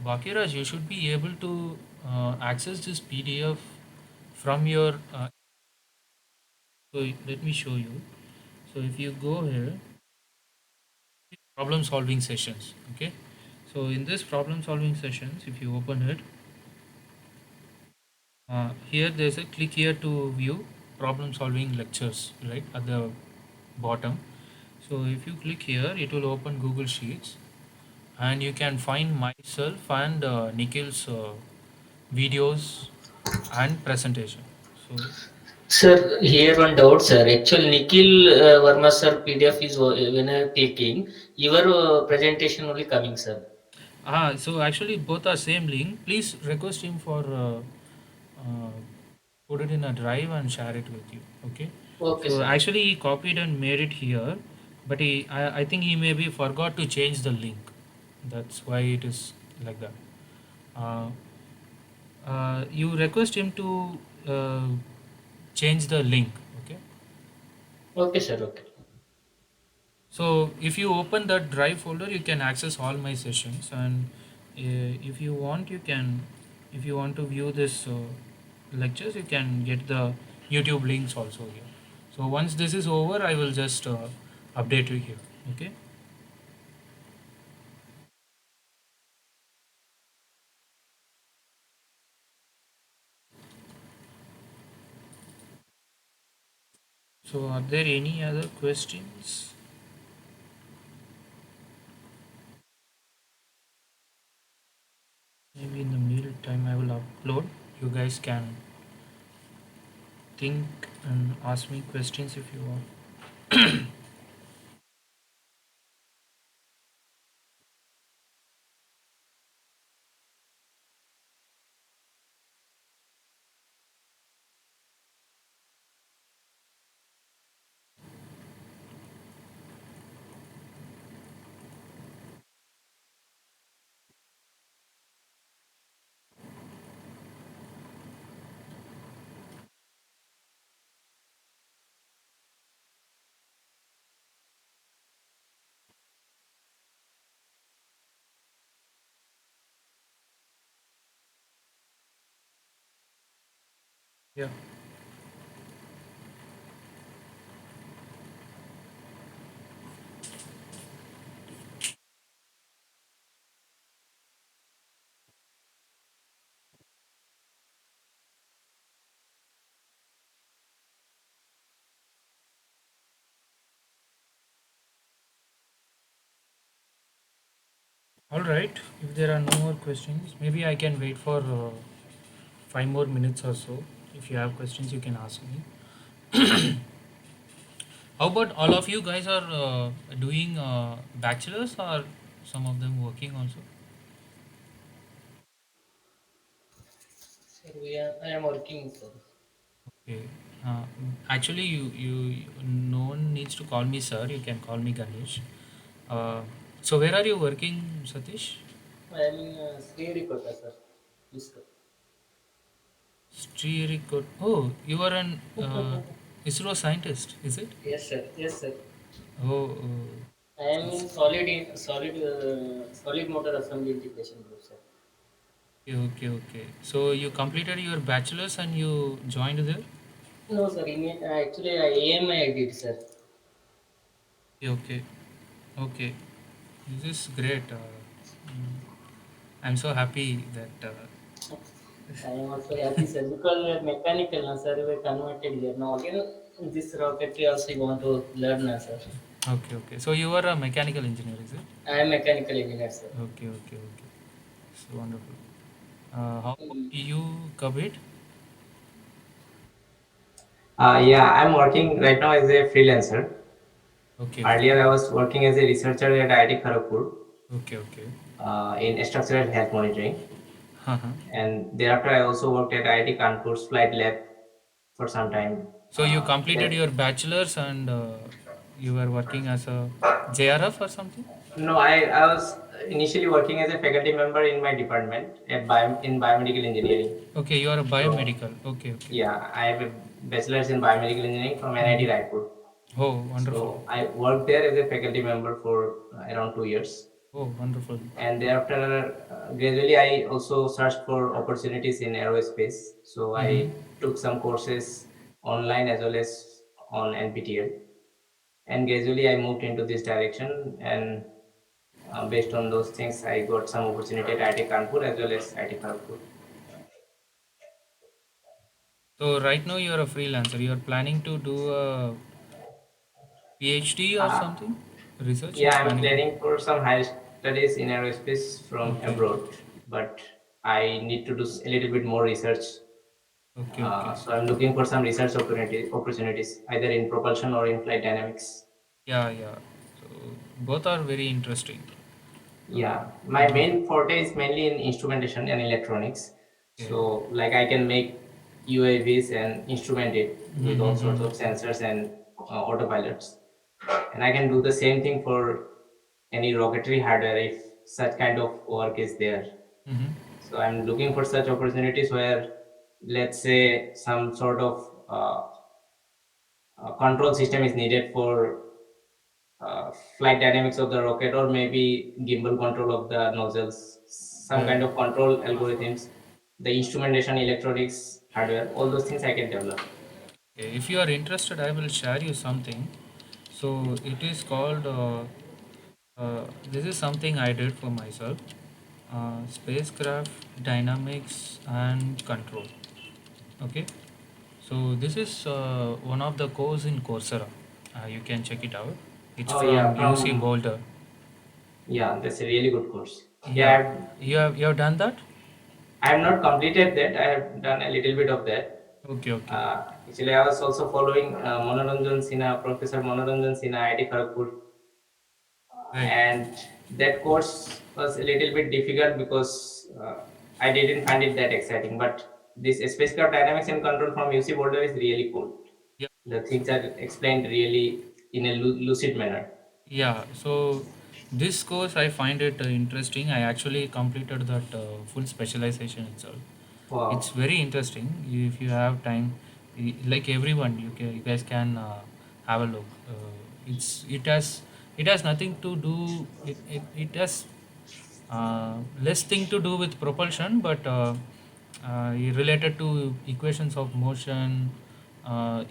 Bhakiraj, you should be able to access this PDF from your. So let me show you. So if you go here, problem solving sessions. Okay. So in this problem solving sessions, if you open it, here there's a click here to view problem solving lectures, right at the bottom. So if you click here, it will open Google Sheets, and you can find myself and Nikhil's videos and presentation. So Sir, here one doubt, sir. Actually, Nikhil Verma sir PDF is when I clicking, your presentation only coming, sir. so actually both are same link. Please request him for uh, put it in a drive and share it with you. Okay. Okay, So sir. actually he copied and made it here, but I think he maybe forgot to change the link. That's why it is like that. Uh, you request him to uh, change the link. Okay. Okay, sir. Okay. So if you open that drive folder, you can access all my sessions, and if you want, if you want to view this lectures, you can get the YouTube links also here. So once this is over, I will just update you here. Okay. So are there any other questions? Maybe in the meantime, I will upload. You guys can think and ask me questions if you want. Yeah. All right. If there are no more questions, maybe I can wait for 5 more minutes or so. If you have questions, you can ask me. How about all of you guys are doing bachelors, or some of them working also? Sir, I am working, sir. Okay. Actually, no one needs to call me sir. You can call me Ganesh. Uh, so where are you working, Satish? I am in Sri Kota, sir. Yes, sir. Sri. Oh, you are an ISRO scientist, is it? Yes, sir. Yes, sir. Oh, I am it's in solid motor assembly integration group, sir. okay, okay, okay. So you completed your bachelor's and you joined there? No, sir. Actually, I AMI I did, sir. Okay, okay, okay. This is great. Mm, I'm so happy that. I am also happy, sir, because we are mechanical, na, sir. We are converted here. Now, again, this rocketry also you want to learn, na, sir. Okay, okay. So you are a mechanical engineer, is it? I am mechanical engineer, sir. Okay, okay, okay. So wonderful. How about Mm. you, Kabir? Yeah, I'm working right now as a freelancer. Okay, okay. Earlier, I was working as a researcher at IIT Kharagpur Okay, okay. in structural health monitoring, Uh-huh. and thereafter, I also worked at IIT Kanpur's flight lab for some time. So you completed Then, your bachelor's and you were working as a JRF or something? no, I was initially working as a faculty member in my department in biomedical engineering. Okay, you are a So, biomedical. Okay, okay. yeah, I have a bachelor's in biomedical engineering from NIT Mm-hmm. Raipur. Oh, wonderful. So I worked there as a faculty member for around 2 years, Oh, wonderful. and thereafter, gradually I also searched for opportunities in aerospace. So Mm-hmm. I took some courses online as well as on NPTEL, and gradually I moved into this direction. And based on those things, I got some opportunity at IIT Kanpur as well as IIT Kharagpur. So right now you are a freelancer. You are planning to do a PhD or Uh, something? Research you're yeah, I'm planning to. planning for some higher studies in aerospace from Okay. abroad, but I need to do a little bit more research. Okay, okay. So I'm looking for some research opportunities either in propulsion or in flight dynamics. Yeah, yeah. So both are very interesting. Yeah, my Wonderful. main forte is mainly in instrumentation and electronics. Okay. So like I can make UAVs and instrument it with all sorts Mm-hmm. of sensors and autopilots, and I can do the same thing for any rocketry hardware if such kind of work is there. Mm-hmm. So I'm looking for such opportunities where, let's say, some sort of control system is needed for flight dynamics of the rocket, or maybe gimbal control of the nozzles, some Yeah. kind of control algorithms, the instrumentation, electronics, hardware, all those things I can develop. Okay. If you are interested, I will share you something. So it is called. This is something I did for myself. Spacecraft dynamics and control. Okay. So this is one of the course in Coursera. You can check it out. It's Oh yeah, from UC from Boulder. yeah, that's a really good course. Yeah, Yeah, you have done that? I have not completed that. I have done a little bit of that. Okay, okay, Actually, I was also following Manoranjan Sinha, Professor Manoranjan Sinha, IIT Kharagpur, right. and that course was a little bit difficult because I didn't find it that exciting. But this spacecraft dynamics and control from UC Boulder is really cool. Yeah, The things are explained really in a lucid manner. yeah. So this course I find it interesting. I actually completed that full specialization itself. It's Wow. very interesting. If you have time, like everyone, you guys can have a look. It has nothing to do. It has less thing to do with propulsion, but related to equations of motion,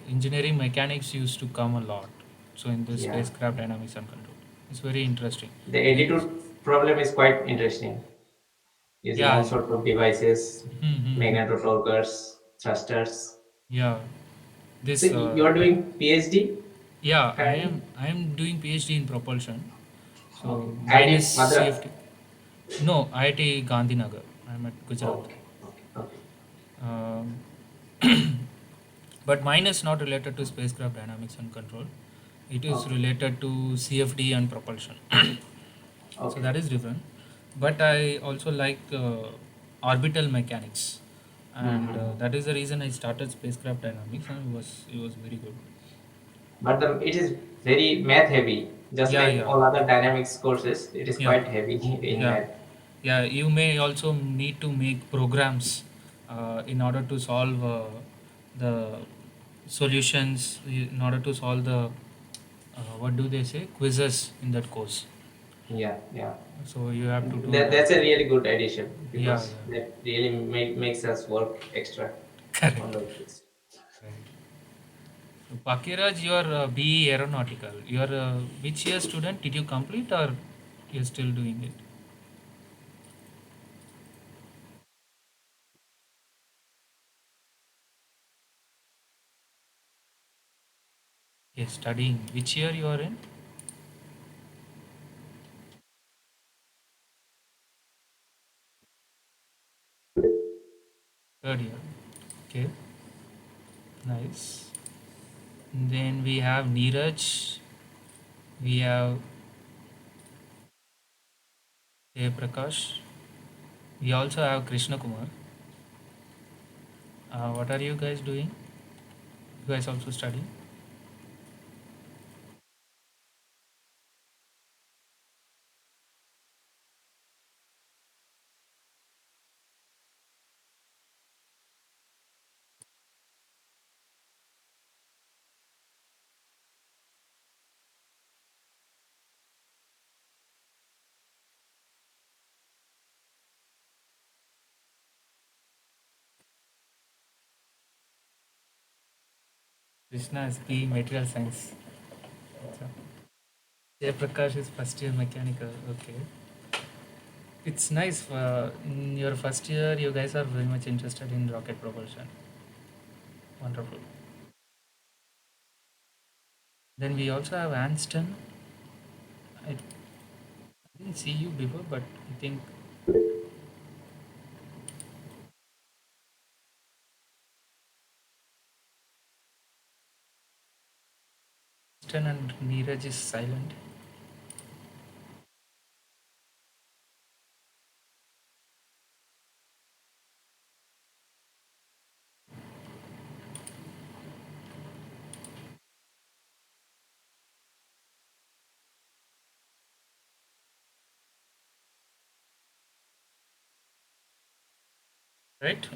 engineering mechanics used to come a lot. So in the Yeah. spacecraft dynamics and control, it's very interesting. The These, attitude problem is quite interesting, using yeah, all yeah. sorts of devices, Mm-hmm. magnetotorquers, thrusters. Yeah. So This, you are doing PhD yeah, I currently? am I am doing PhD in propulsion. Okay. So minus IIT Madras. CFT. No, IIT Gandhinagar. I'm at Gujarat. Okay. Okay. Okay. Um, but mine is not related to spacecraft dynamics and control. It is Okay. related to CFD and propulsion. So Okay. that is different. But I also like orbital mechanics, and Mm-hmm. that is the reason I started spacecraft dynamics, and it was very good. But it is very math heavy, just Yeah, like yeah, all other dynamics courses. It is yeah, quite heavy in yeah, math. yeah. You may also need to make programs in order to solve the solutions, in order to solve the what do they say, quizzes in that course. Yeah. Yeah. So you have to do that. That's a really good addition Yeah, because yeah. that really makes us work extra on Correct. those things. Right. So Pakiraj, you are BE Aeronautical. You are which year student? Did you complete or you're still doing it? Yes, studying. Which year you are in? Third year. Okay, nice. Then we have Neeraj. We have Jay Prakash. We also have Krishna Kumar. What are you guys doing? You guys also study? Krishna is the material science. Jay Prakash is first year mechanical. Okay. It's nice. In your first year, you guys are very much interested in rocket propulsion. Wonderful. Then we also have Anston. I didn't see you before, but I think Anston and Neeraj is silent. Right.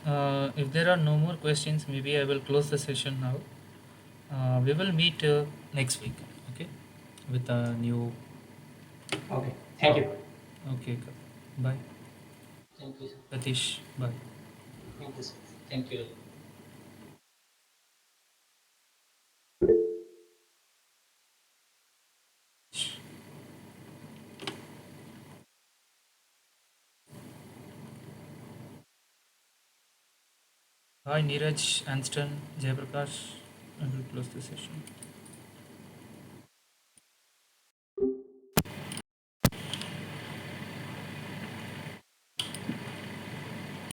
If there are no more questions, maybe I will close the session now. We will meet next week. Okay, with a new. Okay, thank you. Okay. Bye. Thank you, sir. Satish. Bye. Thank you, sir. Thank you. Hi, Neeraj, Anston, Jayprakash. I will close the session.